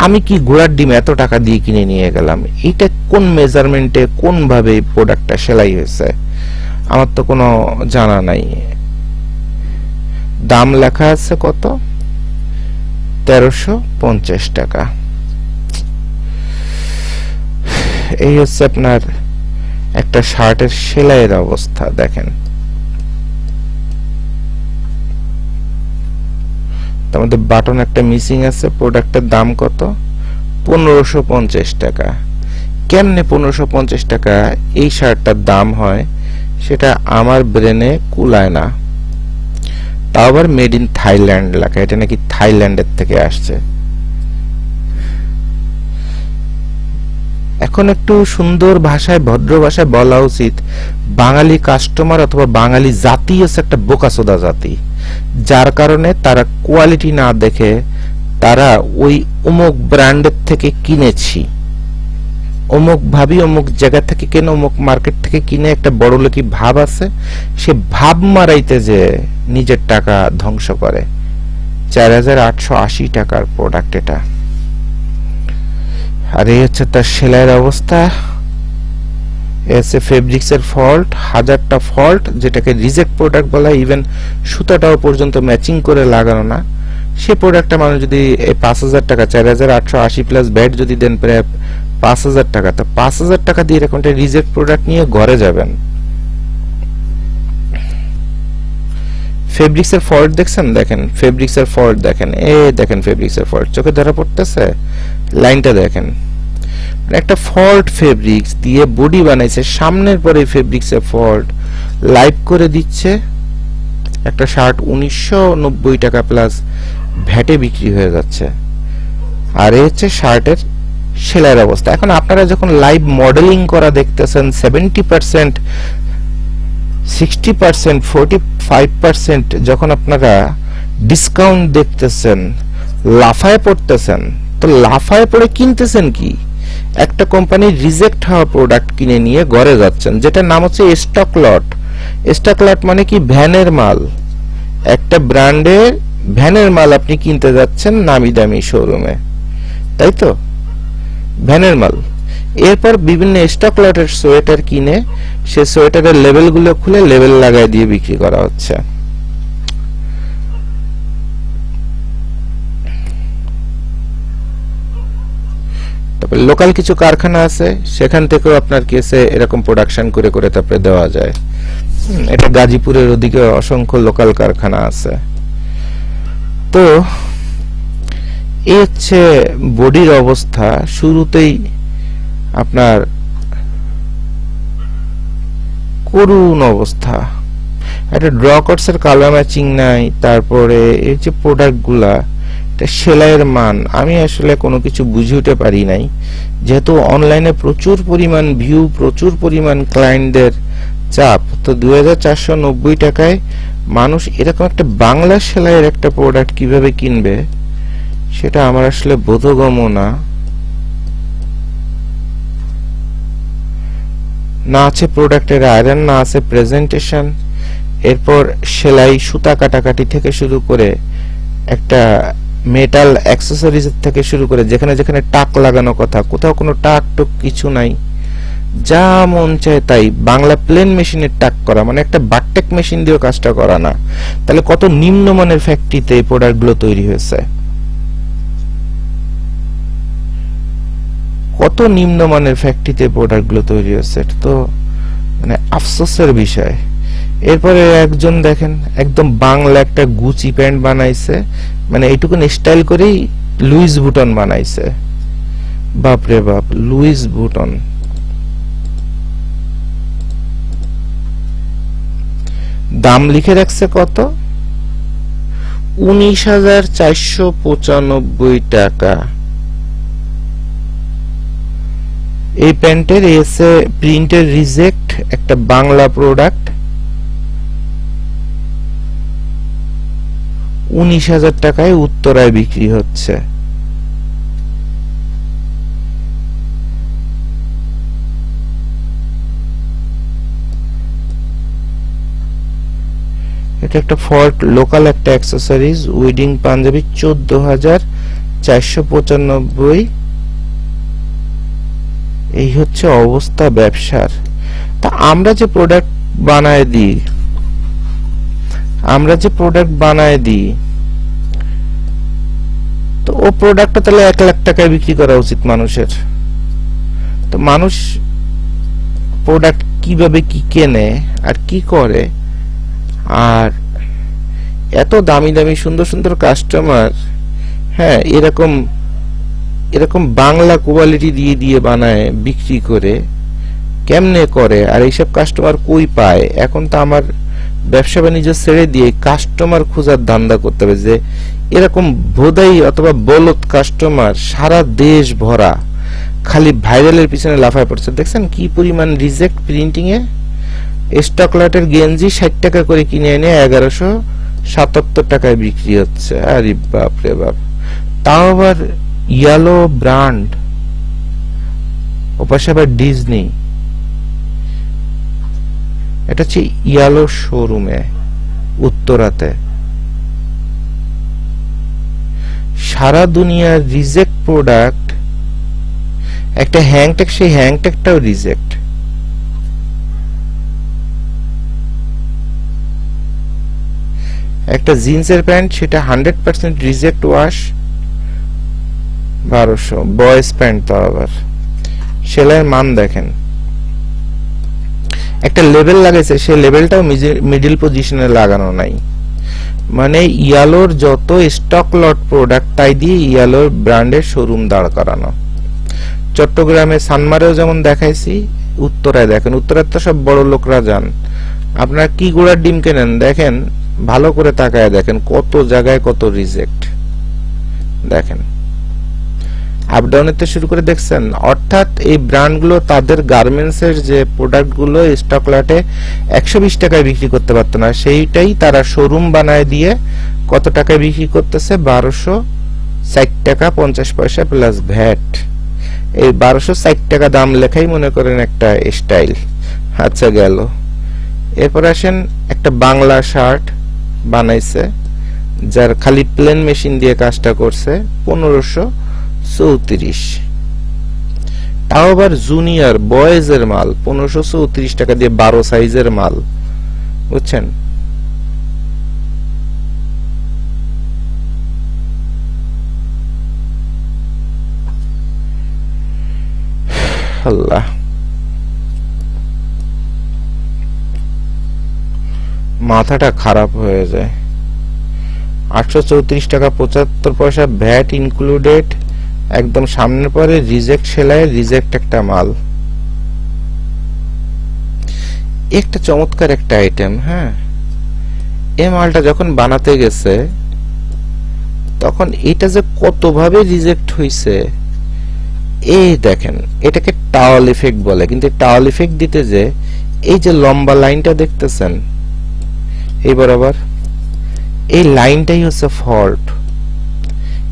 আমি কি ঘোড়ার ডিম এত টাকা দিয়ে কিনে নিয়ে গেলাম? এইটা কোন মেজারমেন্টে, কোন ভাবে প্রোডাক্টটা সেলাই হয়েছে আমার তো কোনো জানা নাই। দাম লেখা আছে কত? 1350 টাকা। এই হচ্ছে আপনার একটা শার্টের সেলাইয়ের অবস্থা। দেখেন আমাদের বাটন একটা মিসিং আছে। প্রোডাক্টের দাম কত? 1550 টাকা। কেমনে 1550 টাকা এই শার্টটার দাম হয় সেটা আমার ব্রেনে কুলায় না। তাও আবার মেড ইন থাইল্যান্ড লেখা, এটা নাকি থাইল্যান্ডের থেকে আসছে। এখন একটু সুন্দর ভাষায়, ভদ্র ভাষায় বলা উচিত, বাঙালি কাস্টমার অথবা বাঙালি জাতি হচ্ছে একটা বোকাচোদা জাতি, যার কারণে তারা কোয়ালিটি না দেখে তারা ওই অমুক ব্র্যান্ডের থেকে কিনেছি, অমুক ভাবি অমুক জায়গা থেকে কিনে, অমুক মার্কেট থেকে কিনে, একটা বড় লোকি ভাব আছে, সে ভাব মারাইতে যে নিজের টাকা ধ্বংস করে। 4880 টাকার প্রোডাক্ট এটা। আর এই হচ্ছে তার সেলাইয়ের অবস্থা। এসে ফেব্রিক্স এর ফল্ট, 1000টা ফল্ট, যেটাকে রিজেক্ট প্রোডাক্ট বলা হয়। ইভেন সুতাটাও পর্যন্ত ম্যাচিং করে লাগানো না। সেই প্রোডাক্টটা মানুষ যদি 5000 টাকা, 4880 প্লাস ভ্যাট যদি দেন প্রায় 5000 টাকা, তো 5000 টাকা দিয়ে এরকম একটা রিজেক্ট প্রোডাক্ট নিয়ে ঘরে যাবেন। ফেব্রিক্স এর ফল্ট দেখছেন? দেখেন ফেব্রিক্স এর ফল্ট দেখেন, দেখেন ফেব্রিক্স এর ফল্ট চোখে ধরা পড়তেছে। লাইনটা দেখেন, একটা ফল্ট ফেব্রিক্স দিয়ে বডি বানাইছে, সামনের পরে ফেব্রিক্সে ফল্ট লাইভ করে দিচ্ছে। একটা শার্ট 1990 টাকা প্লাস ভ্যাটে বিক্রি হয়ে যাচ্ছে। আর এই হচ্ছে শার্টের সেলাইয়ের অবস্থা। এখন আপনারা যখন লাইভ মডেলিং করা দেখতেছেন 70%, 60%, 45% যখন আপনারা ডিসকাউন্ট দেখতেছেন, লাফায় পড়তেছেন, তো লাফায় পড়ে কিনতেছেন কি? একটা কোম্পানির রিজেক্ট হওয়া প্রোডাক্ট কিনে নিয়ে ঘরে যাচ্ছেন, যেটার নাম হচ্ছে স্টক লট। স্টক লট মানে কি? ভ্যানের মাল। একটা ব্র্যান্ডের ভ্যানের মাল আপনি কিনতে যাচ্ছেন নামি দামি শোরুমে, তাই তো? ভ্যানের মাল। এরপর বিভিন্ন স্টক লটের সোয়েটার কিনে সে সোয়েটারের লেবেলগুলো খুলে লেবেল লাগাই দিয়ে বিক্রি করা হচ্ছে। তারপর লোকাল কিছু কারখানা আছে, সেখান থেকেও আপনার কেসে এরকম প্রোডাকশন করে করে তারপরে দেওয়া যায়। এটা গাজীপুরের ওদিকে অসংখ্য লোকাল কারখানা আছে। তো এই হচ্ছে বডির অবস্থা। শুরুতেই আপনার করুণ অবস্থা, একটা ড্র কটসের কালার ম্যাচিং নাই। তারপরে এই যে প্রোডাক্টগুলা, এটা সেলাইয়ের মান আমি আসলে কোনো কিছু বুঝে উঠতে পারি নাই, যেহেতু অনলাইনে প্রচুর পরিমাণ ভিউ, প্রচুর পরিমাণ ক্লায়েন্টদের চাপ। তো 2490 টাকায় মানুষ এরকম একটা বাংলা সেলাইয়ের একটা প্রোডাক্ট কিভাবে কিনবে সেটা আমার আসলে বোধগম্য না। না আছে প্রোডাক্টের আয়রন, না আছে প্রেজেন্টেশন, এরপর সেলাই সুতা কাটাকাটি থেকে শুরু করে একটা মেটাল অ্যাক্সেসরিজ থেকে শুরু করে যেখানে যেখানে টাক লাগানো কথা, কোথাও কোনো টাক টুক কিছু নাই। যা মন চায় তাই বাংলা প্লেন মেশিনের টাক করা, মানে একটা বাটটেক মেশিন দিয়ে কাজটা করা না। তাহলে কত নিম্নমানের ফ্যাক্টরিতে এই প্রোডাক্টগুলো তৈরি হয়েছে, কত নিম্নমানের ফ্যাক্টরিতে প্রোডাক্টগুলো তৈরি হয়েছে, এটা তো মানে আফসোসের বিষয়। এরপরে একজন দেখেন একদম বাংলা একটা গুচি প্যান্ট বানাইছে, মানে এইটুকুন স্টাইল করেই লুইস বুটন বানাইছে। বাপরে বাপ, লুইস বুটন। দাম লিখে রাখছে কত? 19,495 টাকা। এই প্যান্টের এসে প্রিন্টের রিজেক্ট, একটা বাংলা প্রোডাক্ট, 19,000 টাকায় উত্তরায় বিক্রি হচ্ছে। এটা একটা ফল্ট লোকাল একটা অ্যাক্সেসরিজ, উইডিং পাঞ্জাবি, 14,495। এই হচ্ছে অবস্থা ব্যবসার। তা আমরা যে প্রোডাক্ট বানায় দিই, তো ও প্রোডাক্টটা তাহলে 1 লাখ টাকায় বিক্রি করা উচিত মানুষের। তো মানুষ প্রোডাক্ট কিভাবে কি কেনে আর কি করে, আর এত দামি দামি সুন্দর সুন্দর কাস্টমার, হ্যাঁ এরকম বাংলা কোয়ালিটি দিয়ে দিয়ে বানায় বিক্রি করে কেমনে করে? আর এইসব কাস্টমার কই পায়? এখন তো আমার ব্যবসা বাণিজ্য ছেড়ে দিয়ে কাস্টমার খোঁজার ধান্দা করতে হবে, যে এরকম ভোদাই অথবা বলদ কাস্টমার সারা দেশ ভরা খালি ভাইরালের পিছনে লাফায় পড়ছে। দেখছেন কি পরিমাণ রিজেক্ট প্রিন্টিং এ? স্টক লটের গেঞ্জি 60 টাকা করে কিনে এনে 1177 টাকায় বিক্রি হচ্ছে। আরে বাপ রে বাপ, তাও আবার ইয়েলো ব্র্যান্ড, ওপাশে আবার ডিজনি। এটা হচ্ছে ইয়েলো শোরুমে উত্তরাতে। সারা দুনিয়ার রিজেক্ট প্রোডাক্ট, একটা হ্যাংটেক, সেই হ্যাংটেকটাও রিজেক্ট। একটা জিন্সের প্যান্ট, সেটা 100% রিজেক্ট ওয়াশ, 1200। বয়েজ প্যান্ট তো আবার সেলাইয়ের মান দেখেন, একটা লেবেল লাগাইছে, সেই লেবেলটাও মিডল পজিশনে লাগানো নাই। মানে ইয়ালোর যত স্টক লট প্রোডাক্ট তাই দিয়ে ইয়ালোর ব্র্যান্ডের শোরুম দাঁড় করানো। চট্টগ্রামে সানমারেও যেমন দেখাইছি, উত্তরায় দেখেন, উত্তরায় তো সব বড় লোকরা যান। আপনারা কি গোড়ার ডিম কেনেন দেখেন, ভালো করে তাকায় দেখেন কত জায়গায় কত রিজেক্ট। দেখেন আপডাউনের থেকে শুরু করে দেখছেন। অর্থাৎ এই ব্র্যান্ডগুলো তাদের গার্মেন্টসের যে প্রোডাক্টগুলো স্টক লটে 120 টাকায় বিক্রি করতে পারতো না, সেইটাই তারা শোরুম বানায় দিয়ে কত টাকায় বিক্রি করতেছে? 1260 টাকা 50 পয়সা প্লাস ভ্যাট। এই 1260 টাকা দাম লেখাই মনে করেন একটা স্টাইল। আচ্ছা গেল। এরপর আসেন, একটা বাংলা শার্ট বানাইছে, যার খালি প্লেন মেশিন দিয়ে কাজটা করছে 1534, তাও আবার জুনিয়র বয়েজের মাল 1534 টাকা দিয়ে 12 সাইজের মাল, বুঝছেন? আল্লাহ, মাথাটা খারাপ হয়ে যায়। 834 টাকা 75 পয়সা ভ্যাট ইনক্লুডেড, একদম সামনের পরে রিজেক্ট সেলাই, রিজেক্ট একটা মাল। একটা চমৎকার একটা আইটেম। হ্যাঁ, এই মালটা যখন বানাতে গেছে তখন এটা যে কতভাবে রিজেক্ট হইছে, এই দেখেন, এটাকে টাওয়াল ইফেক্ট বলে। কিন্তু টাওয়াল ইফেক্ট দিতে যে এই যে লম্বা লাইনটা দেখতেছেন এই বরাবর, এই লাইনটাই হচ্ছে ফল্ট।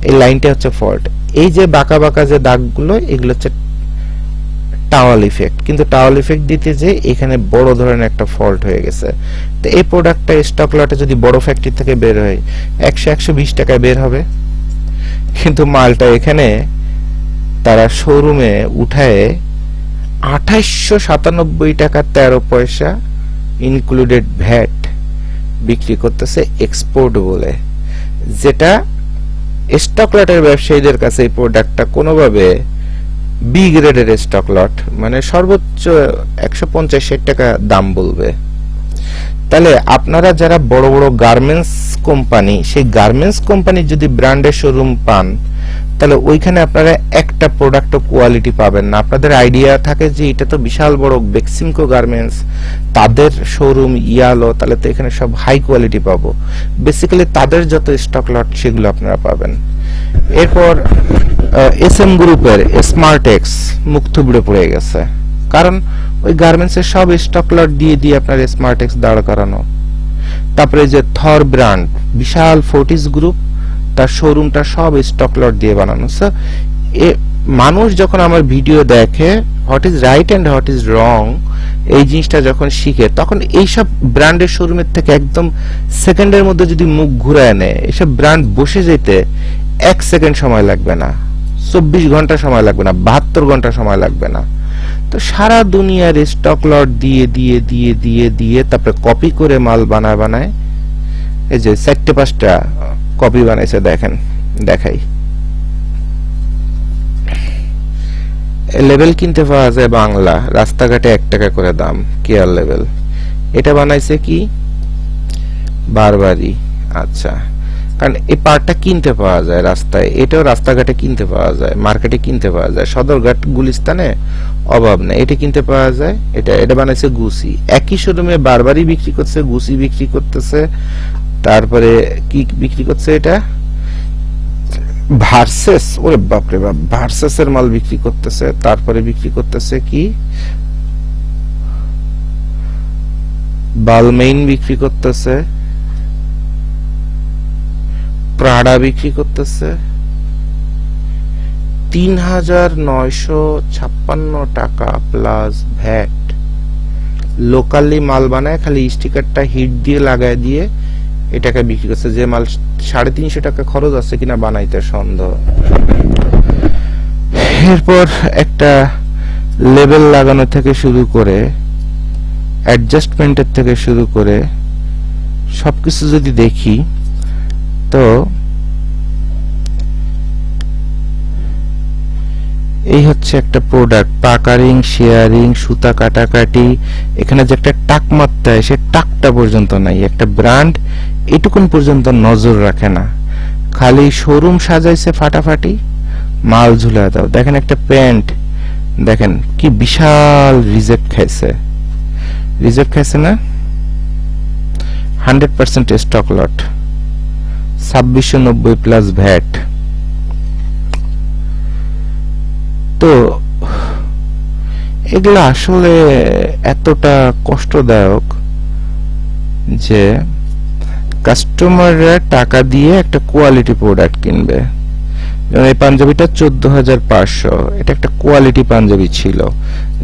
এই লাইনটা হচ্ছে ফল্ট। এই যে বাঁকা বাঁকা যে দাগগুলো, এগুলো হচ্ছে টাওয়াল ইফেক্ট। কিন্তু টাওয়াল ইফেক্ট দিতে যে এখানে বড় ধরনের একটা ফল্ট হয়ে গেছে। তো এই প্রোডাক্টটা স্টক লটে যদি বড় ফ্যাক্টরি থেকে বের হয় 100-120 টাকায় বের হবে, কিন্তু মালটা এখানে তারা শোরুমে উঠায় 2897 টাকা 13 পয়সা ইনক্লুডেড ভ্যাট বিক্রি করতেছে এক্সপোর্ট বলে। যেটা স্টক লটের ব্যবসায়ীদের কাছে এই প্রোডাক্টটা কোনোভাবে বি গ্রেডের স্টক লট, মানে সর্বোচ্চ 150-60 টাকা দাম বলবে। তাহলে আপনারা যারা বড় বড় গার্মেন্টস কোম্পানি, সেই গার্মেন্টস কোম্পানির যদি ব্র্যান্ডের শোরুম পান, তাহলে ওইখানে আপনারা একটা প্রোডাক্ট কোয়ালিটি পাবেন না। আপনাদের আইডিয়া থাকে যে এটা তো বিশাল বড় বেক্সিমকো গার্মেন্টস, তাদের শোরুম ইয়ালো, তাহলে তো এখানে সব হাই কোয়ালিটি পাবো। বেসিক্যালি তাদের যত স্টক লট সেগুলো আপনারা পাবেন। এরপর এসএম গ্রুপের স্মার্টেক্স মুখ থুবড়ে পড়ে গেছে, কারণ ওই গার্মেন্টসের সব স্টক লট দিয়ে দিয়ে আপনার স্মার্টেক্স দাঁড় করানো। তারপরে যে থর ব্র্যান্ড, বিশাল ফোর্টিস গ্রুপ, তার শোরুমটা সব স্টক লট দিয়ে বানানো। সো মানুষ যখন আমার ভিডিও দেখে, what is right and what is wrong, এই জিনিসটা যখন শিখে, তখন এইসব ব্র্যান্ডের শোরুমের থেকে একদম সেকেন্ডের মধ্যে যদি মুখ ঘুরায় নেয়, এইসব ব্র্যান্ড বসে যেতে 1 সেকেন্ড সময় লাগবে না, 24 ঘন্টা সময় লাগবে না, 72 ঘন্টা সময় লাগবে না। তো সারা দুনিয়ার স্টক লট দিয়ে দিয়ে দিয়ে দিয়ে দিয়ে তারপরে কপি করে মাল বানায়। এই যে 4-5টা কপি বানাইছে, দেখেন, দেখাই। লেভেল কিনতে পাওয়া যায় বাংলা, রাস্তাঘাটে 1 টাকা করে দাম, কেয়ার লেভেল। এটা বানাইছে কি বারবারি। আচ্ছা, কারণ এই পার্টটা কিনতে পাওয়া যায় রাস্তায়, এটাও রাস্তাঘাটে কিনতে পাওয়া যায়, মার্কেটে কিনতে পাওয়া যায়, সদরঘাট গুলিস্তানে অভাব নেই, এটা কিনতে পাওয়া যায়। এটা বানাইছে গুসি। একই শোরুমে বারবারি বিক্রি করছে, গুসি বিক্রি করতেছে, তারপরে কি বিক্রি করছে, এটা ভার্সেস, ওরে বাপরে বাপ, ভার্সেসের মাল বিক্রি করতেছে। তারপরে বিক্রি করতেছে কি বালমেইন বিক্রি করতেছে, প্রাডা বিক্রি করতেছে। 3956 টাকা প্লাস ভ্যাট। লোকালি মাল বানায়, খালি স্টিকারটা হিট দিয়ে লাগায় দিয়ে এটাকে বিক্রি করছে। যে মাল 350 টাকা খরচ আছে কিনা বানাইতে সন্দেহ। এরপর একটা লেবেল লাগানো থেকে শুরু করে, অ্যাডজাস্টমেন্টের থেকে শুরু করে সবকিছু যদি দেখি, তো এই হচ্ছে একটা প্রোডাক্ট। পাকারিং, শেয়ারিং, সুতা কাটাকাটি, এখানে যে একটা টাক মারতে হয় সে টাকটা পর্যন্ত নাই। একটা ব্র্যান্ড এটুকুন পর্যন্ত নজর রাখে না, খালি শোরুম সাজাইছে ফাটাফাটি, মাল ঝুলা দাও। দেখেন একটা প্যান্ট দেখেন কি বিশাল রিজেক্ট খাইছে না 100% স্টক লট 2690 প্লাস ভ্যাট। তো এগুলো আসলে এতটা কষ্টদায়ক যে কাস্টমাররা টাকা দিয়ে একটা কোয়ালিটি প্রোডাক্ট কিনবে। এই পাঞ্জাবিটা 14500, এটা একটা কোয়ালিটি পাঞ্জাবি ছিল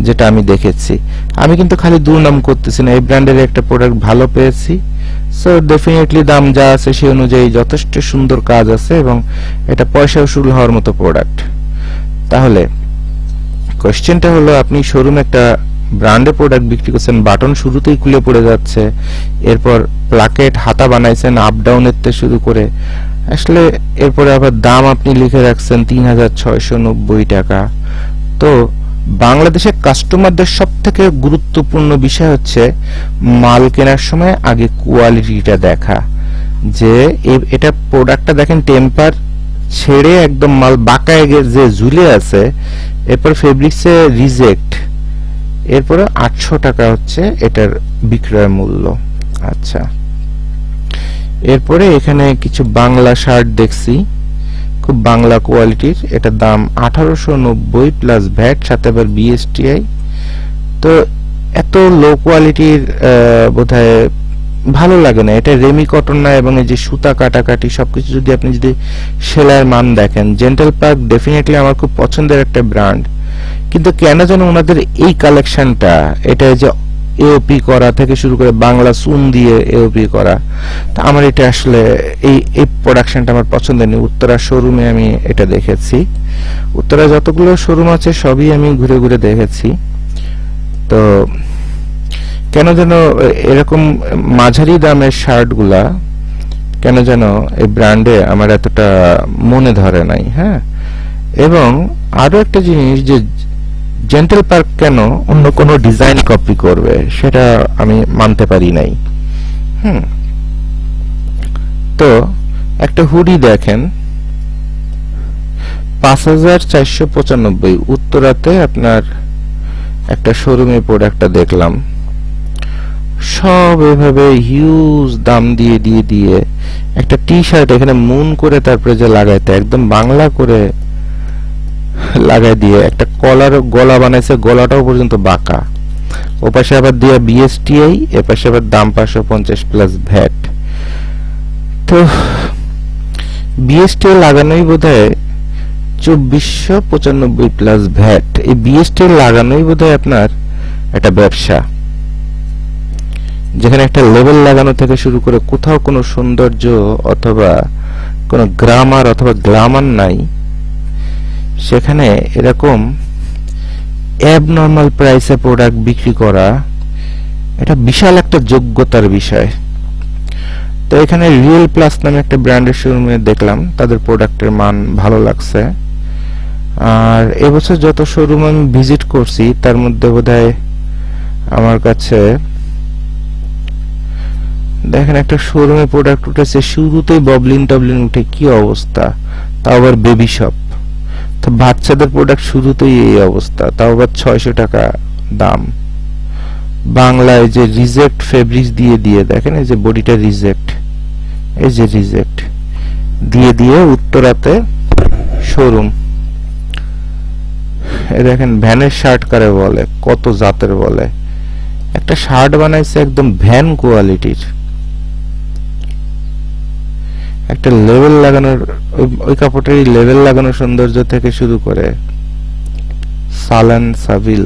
যেটা আমি দেখেছি। আমি কিন্তু খালি দুর্নাম করতেছি না, এই ব্র্যান্ডের একটা প্রোডাক্ট ভালো পেয়েছি, সো ডেফিনেটলি দাম যা আছে সেই অনুযায়ী যথেষ্ট সুন্দর কাজ আছে এবং এটা পয়সা উসুল হওয়ার মতো প্রোডাক্ট। তাহলে কোশ্চেনটা হলো, আপনি শোরুমে একটা ব্র্যান্ডের প্রোডাক্ট বিক্রি করছেন, বাটন শুরুতেই খুলে পড়ে যাচ্ছে, এরপর প্লাকেট হাতা বানাইছেন আপ ডাউনের থেকে শুরু করে, আসলে এরপরে আবার দাম আপনি লিখে রাখছেন 3690 টাকা। তো বাংলাদেশের কাস্টমারদের সবথেকে গুরুত্বপূর্ণ বিষয় হচ্ছে মাল কেনার সময় আগে কোয়ালিটিটা দেখা, যে এটা প্রোডাক্টটা দেখেন টেম্পার ছেড়ে একদম মাল বাঁকায় যে ঝুলে আছে, এরপর ফেব্রিক্সে রিজেক্ট, এরপরে 800 টাকা হচ্ছে এটার বিক্রয় মূল্য। আচ্ছা, এরপরে এখানে কিছু বাংলা শার্ট দেখছি, খুব বাংলা কোয়ালিটির, এটার দাম 1890 প্লাস ভ্যাট, সাথে আবার বিএসটিআই। তো এত লো কোয়ালিটির বোধহয় ভালো লাগে না, এটা রেমি কটন না, এবং এই যে সুতা কাটাকাটি সবকিছু যদি আপনি যদি সেলাইয়ের মান দেখেন, জেন্টাল পার্ক ডেফিনেটলি আমার খুব পছন্দের একটা ব্র্যান্ড, কিন্তু কেন যেন ওনাদের এই কালেকশনটা, এটা যে এওপি করা থেকে শুরু করে বাংলা সুন দিয়ে এওপি করা, তা আমার এটা আসলে এই প্রোডাকশনটা আমার পছন্দ নেই। উত্তরা শোরুমে আমি এটা দেখেছি, উত্তরা যতগুলো শোরুম আছে সবই আমি ঘুরে ঘুরে দেখেছি। তো কেন যেন এরকম মাঝারি দামের শার্টগুলা কেন যেন এই ব্র্যান্ডে আমার এতটা মনে ধরে নাই। হ্যাঁ, এবং আরো একটা জিনিস, যে জেন্টাল পার্ক কেন অন্য কোনো ডিজাইন কপি করবে সেটা আমি মানতে পারি নাই। তো একটা হুডি দেখেন 5495, উত্তরাতে আপনার একটা শোরুমে প্রোডাক্টটা দেখলাম, সব এভাবে হিউজ দাম দিয়ে দিয়ে দিয়ে একটা টি শার্ট এখানে মুন করে তারপরে যে লাগাইতে একদম বাংলা করে লাগাই দিয়ে একটা কলার গলা বানাইছে, গলাটাও পর্যন্ত বাঁকা, ওপাশে আবার দিয়ে বিএসটিআই, এপাশে আবার দাম 550 প্লাস ভ্যাট। তো বিএসটিআই লাগানোই বোধহয় 2495 প্লাস ভ্যাট। এই বিএসটিআই লাগানোই বোধহয় আপনার একটা ব্যবসা, যেখানে একটা লেবেল লাগানো থেকে শুরু করে কোথাও কোনো সৌন্দর্য অথবা কোনো গ্রামার অথবা গ্ল্যামার নাই, সেখানে এরকম অ্যাবনর্মাল প্রাইসে প্রোডাক্ট বিক্রি করা, এটা বিশাল একটা যোগ্যতার বিষয়। তো এখানে রিয়েল প্লাস নামে একটা ব্র্যান্ডের শোরুমে দেখলাম, তাদের প্রোডাক্টের মান ভালো লাগছে। আর এবছর যত শোরুম আমি ভিজিট করছি তার মধ্যে বোধহয় আমার কাছে দেখেন একটা শোরুমে প্রোডাক্ট উঠেছে, শুরুতেই ববলিন টবলিন উঠে, কি অবস্থা, তাও আবার বেবি শপ। তো বাচ্চাদের প্রোডাক্ট শুরুতেই এই অবস্থা, তাও আবার 600 টাকা দাম। বাংলায় যে রিজেক্ট ফেব্রিক্স দিয়ে দিয়ে দেখেন, এই যে বডিটা রিজেক্ট, এই যে রিজেক্ট দিয়ে দিয়ে উত্তরাতে শোরুম। এই দেখেন ভ্যানের শার্ট কারে বলে, কত জাতের বলে, একটা শার্ট বানাইছে একদম ভ্যান কোয়ালিটির, একটা লেভেল লাগানোর, ওই কাপড়ের লেভেল লাগানোর সৌন্দর্য থেকে শুরু করে সালান সাবিল।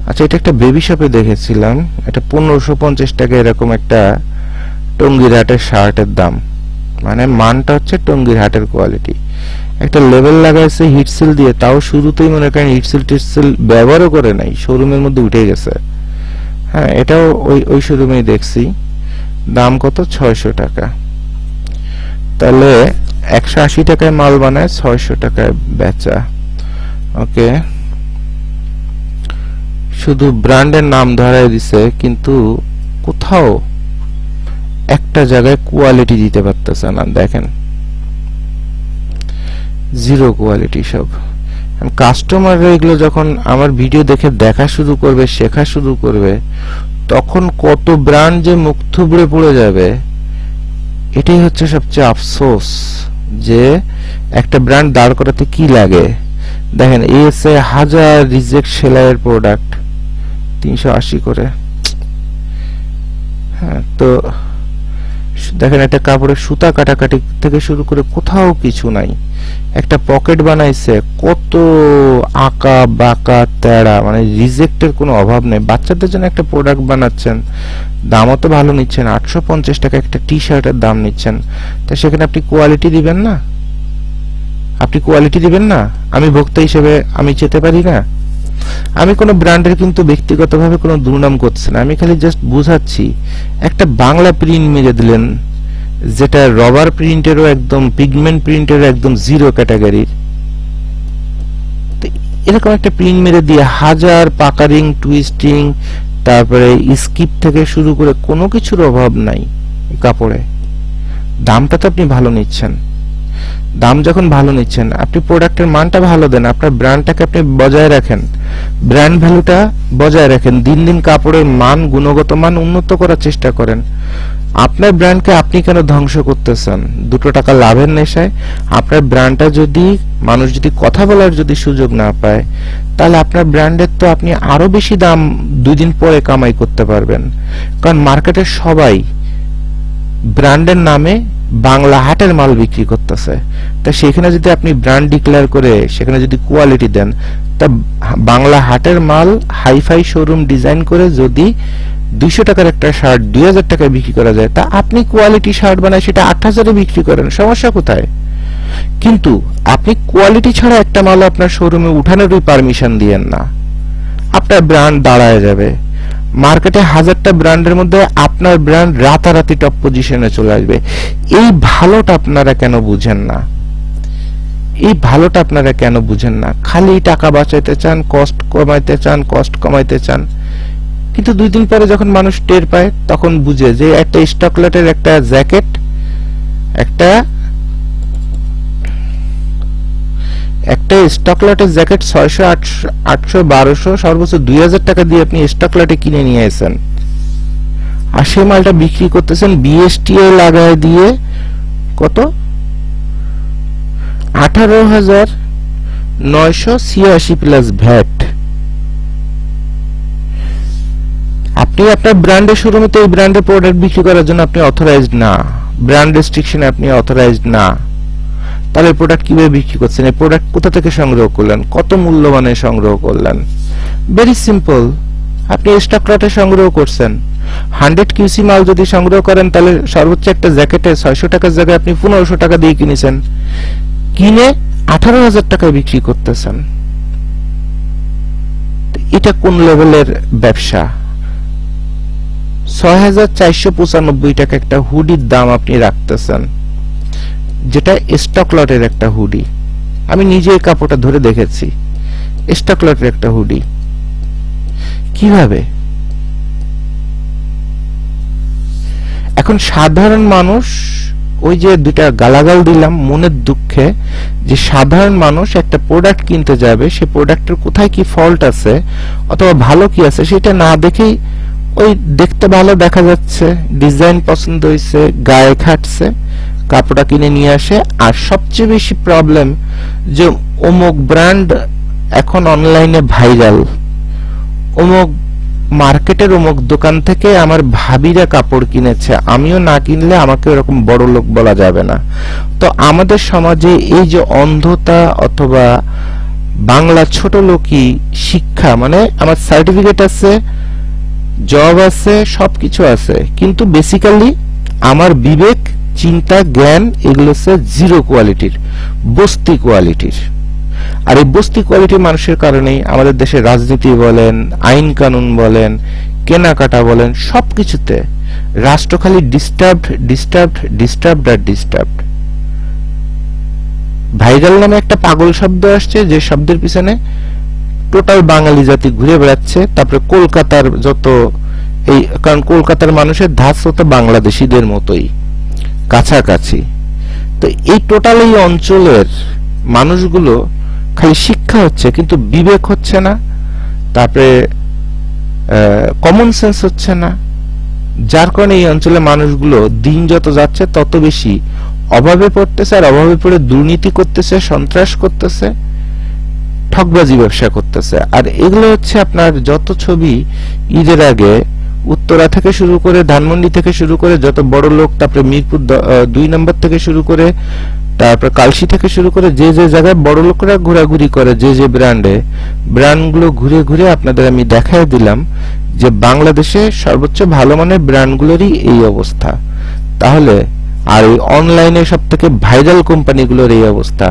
আচ্ছা, এটা একটা বেবি শপে দেখেছিলাম, এটা 1550 টাকা এরকম একটা টঙ্গির হাটের শার্টের দাম, মানে মানটা হচ্ছে টঙ্গির হাটের কোয়ালিটি। একটা লেভেল লাগাইছে হিটসিল দিয়ে, তাও শুরুতেই মনে করেন হিটসিল টিটসিল ব্যবহারও করে নাই, শোরুমের মধ্যে উঠে গেছে। হ্যাঁ, এটাও ওই শোরুমেই দেখছি, দাম কত 600 টাকা। তাহলে 180 টাকায় মাল বানায়, 600 টাকায় বেচা। ওকে, শুধু ব্র্যান্ডের নাম ধরাই দিছে, কিন্তু কোথাও একটা জায়গায় কোয়ালিটি দিতে পারতেছে না। দেখেন জিরো কোয়ালিটি সব। কাস্টমাররা এগুলো যখন আমার ভিডিও দেখে দেখা শুরু করবে, শেখা শুরু করবে, তখন কত ব্র্যান্ড যে মুখ থুবড়ে পড়ে যাবে। এটাই হচ্ছে সবচেয়ে আফসোস, যে একটা ব্র্যান্ড দাঁড় করাতে কি লাগে। দেখেন এসে হাজার রিজেক্ট সেলাইয়ের প্রোডাক্ট 380 করে। হ্যাঁ, তো দেখেন একটা কাপড়ের সুতা কাটাকাটি থেকে শুরু করে কোথাও কিছু নাই। একটা পকেট বানাইছে, কত আঁকা বাঁকা তেড়া, মানে রিজেক্টের কোনো অভাব নেই। বাচ্চাদের জন্য একটা প্রোডাক্ট বানাচ্ছেন, দামও তো ভালো নিচ্ছেন, 850 টাকা একটা টি শার্টের দাম নিচ্ছেন, তা সেখানে আপনি কোয়ালিটি দিবেন না? আপনি কোয়ালিটি দিবেন না? আমি ভোক্তা হিসেবে আমি যেতে পারি না? আমি কোনো ব্র্যান্ডের কিন্তু ব্যক্তিগতভাবে কোনো দুর্নাম করছি না, আমি খালি জাস্ট বুঝাচ্ছি। একটা বাংলা প্রিন্ট মেরে দিলেন, যেটা রবার প্রিন্টেরও একদম, পিগমেন্ট প্রিন্টেরও একদম জিরো ক্যাটাগরির। এরকম একটা প্রিন্ট মেরে দিয়ে হাজার পাকারিং, টুইস্টিং, তারপরে স্কিপ থেকে শুরু করে কোনো কিছুর অভাব নাই কাপড়ে। দামটা তো আপনি ভালো নিচ্ছেন। দাম যখন ভালো নিচ্ছেন, আপনি প্রোডাক্টের মানটা ভালো দেন, আপনার ব্র্যান্ডটাকে আপনি বজায় রাখেন, ব্র্যান্ড ভ্যালুটা বজায় রাখেন, দিন দিন কাপড়ের মান, গুণগত মান উন্নত করার চেষ্টা করেন। আপনার ব্র্যান্ডকে আপনি কেন ধ্বংস করতেছেন 2 টাকা লাভের নেশায়? আপনার ব্র্যান্ডটা যদি মানুষ যদি কথা বলার যদি সুযোগ না পায়, তাহলে আপনার ব্র্যান্ডের তো আপনি আরো বেশি দাম 2 দিন পরে কামাই করতে পারবেন। কারণ মার্কেটে সবাই ব্র্যান্ডের নামে বাংলা হাটের মাল বিক্রি করতেছে। তা সেখানে যদি আপনি ব্র্যান্ড ডিক্লেয়ার করে সেখানে যদি কোয়ালিটি দেন, তা বাংলা হাটের মাল হাইফাই শোরুম ডিজাইন করে যদি 200 টাকার একটা শার্ট 2000 টাকায় বিক্রি করা যায়, তা আপনি কোয়ালিটি শার্ট বানায় সেটা 8000 এ বিক্রি করেন, সমস্যা কোথায়? কিন্তু আপনি কোয়ালিটি ছাড়া একটা মাল আপনার শোরুমে উঠানোরই পারমিশন দিয়েন না, আপনার ব্র্যান্ড দাঁড়ায় যাবে। মার্কেটে 1000টা ব্র্যান্ডের মধ্যে আপনার ব্র্যান্ড রাতারাতি টপ পজিশনে চলে আসবে। এই ভালোটা আপনারা কেন বুঝেন না? এই ভালোটা আপনারা কেন বুঝেন না? খালি টাকা বাঁচাইতে চান, কষ্ট কমাইতে চান, কিন্তু 2 দিন পরে যখন মানুষ টের পায়, তখন বুঝে যে একটা স্টকলেটের একটা জ্যাকেট, একটা স্টকলেটের জ্যাকেট 600, 800, 1200, সর্বোচ্চ 2000 টাকা দিয়ে আপনি স্টকলেটে কিনে নিয়ে আসেন, আর সেই মালটা বিক্রি করতেছেন বিএসটিআই লাগায় দিয়ে কত 18,986 প্লাস ভ্যাট। আপনি আপনার ব্র্যান্ডের শোরুমে তো এই ব্র্যান্ডের প্রোডাক্ট বিক্রি করার জন্য আপনি অথরাইজড না, ব্র্যান্ড রেস্ট্রিকশনে আপনি অথরাইজড না। তাহলে প্রোডাক্ট কিভাবে বিক্রি করছেন? এই প্রোডাক্ট কোথা থেকে সংগ্রহ করলেন? কত মূল্যমানে সংগ্রহ করলেন? ভেরি সিম্পল, আপনি স্টক লটে সংগ্রহ করছেন। 100 কিউসি মাল যদি সংগ্রহ করেন, তাহলে সর্বোচ্চ একটা জ্যাকেটে 600 টাকার জায়গায় আপনি 1500 টাকা দিয়ে কিনেছেন, কিনে 18,000 টাকায় বিক্রি করতেছেন। এটা কোন লেভেলের ব্যবসা? 6,495 টাকা একটা হুডির দাম আপনি রাখতেছেন, যেটা স্টক লটের একটা হুডি। আমি নিজে এই কাপড়টা ধরে দেখেছি, স্টক লটের একটা হুডি। কিভাবে? এখন সাধারণ মানুষ, ওই যে 2টা গালাগাল দিলাম মনের দুঃখে, যে সাধারণ মানুষ একটা প্রোডাক্ট কিনতে যাবে, সে প্রোডাক্টের কোথায় কি ফল্ট আছে অথবা ভালো কি আছে সেটা না দেখেই, ওই দেখতে ভালো দেখা যাচ্ছে, ডিজাইন পছন্দ হয়েছে, গায়ে খাটছে, কাপড়টা কিনে নিয়ে আসে। আর সবচেয়ে বেশি প্রবলেম যে অমুক ব্র্যান্ড এখন অনলাইনে ভাইরাল, অমুক মার্কেটের অমুক দোকান থেকে আমার ভাবিরা কাপড় কিনেছে, আমিও না কিনলে আমাকে এরকম বড় লোক বলা যাবে না। তো আমাদের সমাজে এই যে অন্ধতা অথবা বাংলা ছোট লোকই শিক্ষা, মানে আমার সার্টিফিকেট আছে, জব আছে, সবকিছু আছে, কিন্তু বেসিক্যালি আমার বিবেক, চিন্তা, জ্ঞান এগুলো হচ্ছে জিরো কোয়ালিটির, বস্তি কোয়ালিটির। আর এই বস্তি কোয়ালিটির মানুষের কারণেই আমাদের দেশে রাজনীতি বলেন, আইন কানুন বলেন, কেনাকাটা বলেন, সবকিছুতে রাষ্ট্র খালি ডিস্টার্বড। ভাইরাল নামে একটা পাগল শব্দ আসছে, যে শব্দের পিছনে টোটাল বাঙালি জাতি ঘুরে বেড়াচ্ছে। তারপরে কলকাতার যত এই, কারণ কলকাতার মানুষের ধাঁচ হতো বাংলাদেশিদের মতোই কাছাকাছি। তো এই টোটাল এই অঞ্চলের মানুষগুলো খালি শিক্ষা হচ্ছে কিন্তু বিবেক হচ্ছে না, তারপরে কমন সেন্স হচ্ছে না, যার কারণে এই অঞ্চলের মানুষগুলো দিন যত যাচ্ছে তত বেশি অভাবে পড়তেছে, আর অভাবে পড়ে দুর্নীতি করতেছে, সন্ত্রাস করতেছে, ঠকবাজি ব্যবসা করতেছে। আর এগুলো হচ্ছে আপনার যত ছবি ঈদের আগে উত্তরা থেকে শুরু করে, ধানমন্ডি থেকে শুরু করে যত বড় লোক, তারপরে মিরপুর 2 নম্বর থেকে শুরু করে, তারপর কালশি থেকে শুরু করে যে যে জায়গায় বড় লোকরা ঘোরাঘুরি করে, যে যে ব্র্যান্ডগুলো ঘুরে ঘুরে আপনাদের আমি দেখাই দিলাম যে বাংলাদেশে সর্বোচ্চ ভালো মানের ব্র্যান্ডগুলোরই এই অবস্থা। তাহলে আর এই অনলাইনে সব থেকে ভাইরাল কোম্পানিগুলোর এই অবস্থা,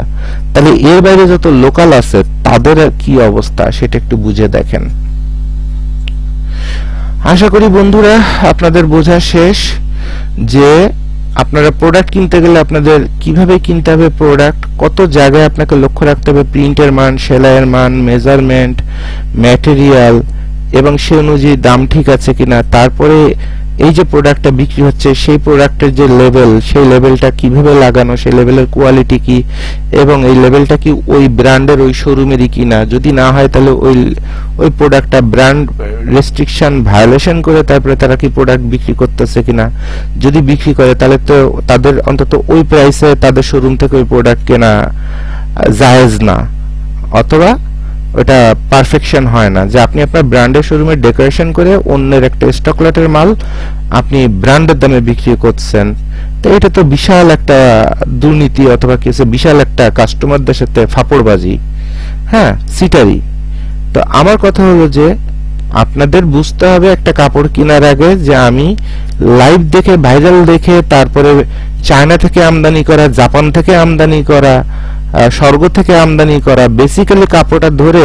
তাহলে এর বাইরে যত লোকাল আছে তাদের কি অবস্থা সেটা একটু বুঝে দেখেন। আশা করি বন্ধুরা আপনাদের বোঝা শেষ যে আপনারা প্রোডাক্ট কিনতে গেলে আপনাদের কিভাবে কিনতে হবে, প্রোডাক্ট কত জায়গায় আপনাকে লক্ষ্য রাখতে হবে, প্রিন্টের মান, সেলাইয়ের মান, মেজারমেন্ট, ম্যাটেরিয়াল এবং সে অনুযায়ী দাম ঠিক আছে কিনা, তারপরে এই যে প্রোডাক্টটা বিক্রি হচ্ছে সেই প্রোডাক্টের যে লেভেল, সেই লেভেলটা কিভাবে লাগানো, সেই লেভেলের কোয়ালিটি কি, এবং এই লেভেলটা কি ওই ব্র্যান্ডের ওই শোরুমেরই কিনা, যদি না হয় তাহলে ওই প্রোডাক্টটা ব্র্যান্ড রেস্ট্রিকশন ভায়োলেশন করে তারপরে তারা কি প্রোডাক্ট বিক্রি করতেছে কিনা, যদি বিক্রি করে তাহলে তো তাদের অন্তত ওই প্রাইসে তাদের শোরুম থেকে ওই প্রোডাক্ট কেনা জায়েজ না, অথবা ওটা পারফেকশন হয় না যে আপনি আপনার ব্র্যান্ডের শোরুমে ডেকোরেশন করে অন্যের একটা স্টক লটের মাল আপনি ব্র্যান্ডের দামে বিক্রি করছেন। তো এটা তো বিশাল একটা দুর্নীতি, অথবা কিছু বিশাল একটা কাস্টমারদের সাথে ফাপড়বাজি, হ্যাঁ, সিটারি। তো আমার কথা হলো যে আপনাদের বুঝতে হবে একটা কাপড় কেনার আগে যে আমি লাইভ দেখে, ভাইরাল দেখে, তারপরে চায়না থেকে আমদানি করা, জাপান থেকে আমদানি করা, স্বর্গ থেকে আমদানি করা, বেসিক্যালি কাপড়টা ধরে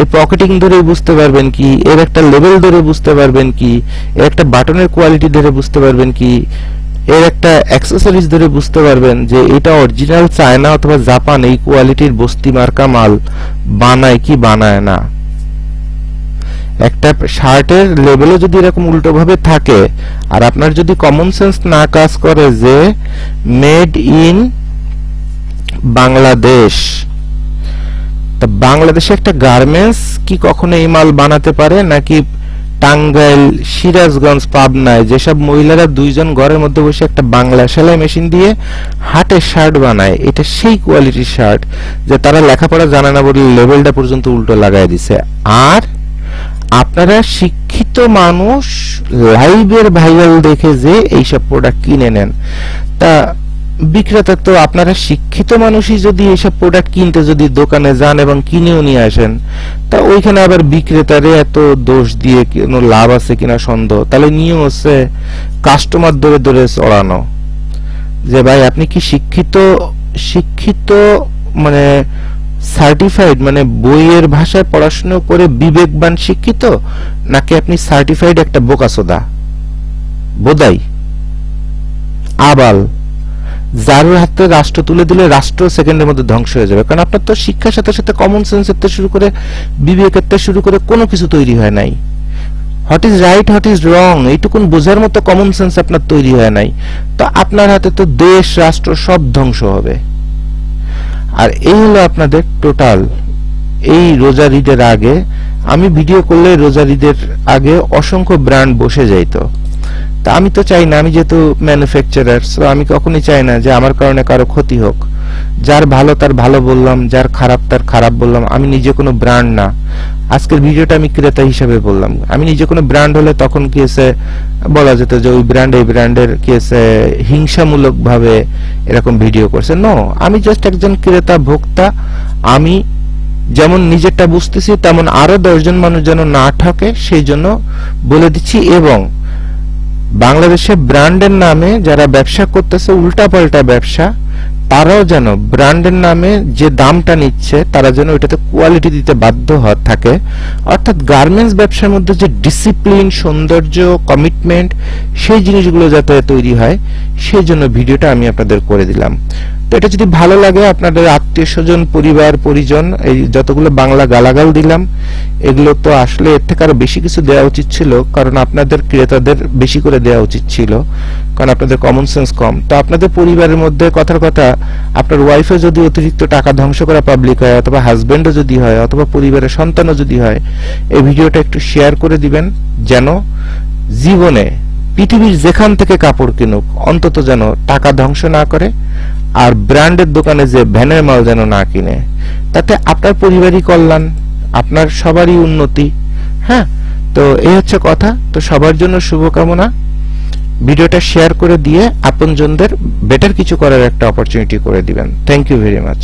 এই পকেটিং ধরে বুঝতে পারবেন কি, এর একটা লেভেল ধরে বুঝতে পারবেন কি, এর একটা বাটনের কোয়ালিটি ধরে বুঝতে পারবেন কি, এর একটা অ্যাক্সেসরিজ ধরে বুঝতে পারবেন যে এটা অরিজিনাল চায়না অথবা জাপান এই কোয়ালিটির বস্তি মার্কা মাল বানায় কি বানায় না। একটা শার্টের লেভেলও যদি এরকম উল্টো ভাবে থাকে আর আপনার যদি কমন সেন্স না কাজ করে যে মেড ইন বাংলাদেশ, তা বাংলাদেশে একটা গার্মেন্টস কি কখনো এই মাল বানাতে পারে নাকি টাঙ্গাইল, সিরাজগঞ্জ, পাবনায় যেসব মহিলারা 2 জন ঘরের মধ্যে বসে একটা বাংলা সেলাই মেশিন দিয়ে হাটের শার্ট বানায়, এটা সেই কোয়ালিটির শার্ট যে তারা লেখাপড়া জানে না বলে লেভেলটা পর্যন্ত উল্টো লাগাই দিছে। আর আপনারা শিক্ষিত মানুষ লাইভের ভাইরাল দেখে যে এইসব প্রোডাক্ট কিনে নেন, তা বিক্রেতা তো আপনারা শিক্ষিত মানুষই যদি এইসব প্রোডাক্ট কিনতে যদি দোকানে যান এবং কিনেও নিয়ে আসেন, তা ওইখানে আবার বিক্রেতারে এত দোষ দিয়ে কোনো লাভ আছে কিনা সন্দেহ। তাহলে নিয়ম হচ্ছে কাস্টমার ধরে ধরে চড়ানো যে ভাই আপনি কি শিক্ষিত মানে সার্টিফাইড, মানে বইয়ের ভাষায় পড়াশোনা করে বিবেকবান শিক্ষিত, নাকি আপনি সার্টিফাইড একটা বোকাচোদা, বোধাই, আবাল, যার হাতে রাষ্ট্র তুলে দিলে রাষ্ট্র সেকেন্ডের মধ্যে ধ্বংস হয়ে যাবে। কারণ আপনার তো শিক্ষার সাথে সাথে কমন সেন্সের থেকে শুরু করে বিবেকের থেকে শুরু করে কোনো কিছু তৈরি হয় নাই। What is right, what is wrong, এইটুকুন বোঝার মতো কমন সেন্স আপনার তৈরি হয় নাই, তো আপনার হাতে তো দেশ রাষ্ট্র সব ধ্বংস হবে। আর এই হলো আপনাদের টোটাল এই রোজার ঈদের আগে। আমি ভিডিও করলে রোজার ঈদের আগে অসংখ্য ব্র্যান্ড বসে যাইতো, তা আমি তো চাই না, আমি যেহেতু ম্যানুফ্যাকচারার, সো আমি কখনোই চাই না যে আমার কারণে কারো ক্ষতি হোক। যার ভালো তার ভালো বললাম, যার খারাপ তার খারাপ বললাম। আমি নিজে কোনো ব্র্যান্ড না, আজকের ভিডিওটা আমি ক্রেতা হিসেবে বললাম। আমি নিজে কোনো ব্র্যান্ড হলে তখন কি এসে বলা যেত যে ওই ব্র্যান্ড এই ব্র্যান্ডের কি এসে হিংসামূলক ভাবে এরকম ভিডিও করছে। নো, আমি জাস্ট একজন ক্রেতা, ভোক্তা। আমি যেমন নিজেরটা বুঝতেছি তেমন আরো 10 জন মানুষ যেন না ঠকে সেই জন্য বলে দিচ্ছি। এবং বাংলাদেশে ব্র্যান্ডের নামে যারা ব্যবসা করতেছে উল্টাপাল্টা ব্যবসা, তারাও যেন ব্র্যান্ডের নামে যে দামটা নিচ্ছে তারা যেন ওইটাতে কোয়ালিটি দিতে বাধ্য থাকে। অর্থাৎ গার্মেন্টস ব্যবসার মধ্যে যে ডিসিপ্লিন, সৌন্দর্য, কমিটমেন্ট, সেই জিনিসগুলো যাতে তৈরি হয় সেই জন্য ভিডিওটা আমি আপনাদের করে দিলাম। তো এটা যদি ভালো লাগে, আপনাদের আত্মীয় স্বজন, পরিবার পরিজন, এই যতগুলো বাংলা গালাগাল দিলাম, এগুলো তো আসলে এর থেকে আরো বেশি কিছু দেওয়া উচিত ছিল, কারণ আপনাদের ক্রেতাদের বেশি করে দেওয়া উচিত ছিল, কারণ আপনাদের কমন সেন্স কম। তো আপনাদের পরিবারের মধ্যে কথার কথা, আপনার ওয়াইফে যদি অতিরিক্ত টাকা ধ্বংস করা পাবলিক হয়, অথবা হাজবেন্ডও যদি হয়, অথবা পরিবারের সন্তানও যদি হয়, এই ভিডিওটা একটু শেয়ার করে দিবেন, যেন জীবনে পৃথিবীর যেখান থেকে কাপড় কিনুক অন্তত যেন টাকা ধ্বংস না করে, আর ব্র্যান্ডের দোকানে যে ভ্যানের মাল যেন না কিনে। তাতে আপনার পরিবারই কল্যাণ, আপনার সবারই উন্নতি। হ্যাঁ, তো এই হচ্ছে কথা। তো সবার জন্য শুভকামনা। ভিডিওটা শেয়ার করে দিয়ে আপনজনদের বেটার কিছু করার একটা অপরচুনিটি করে দিবেন। Thank you very much.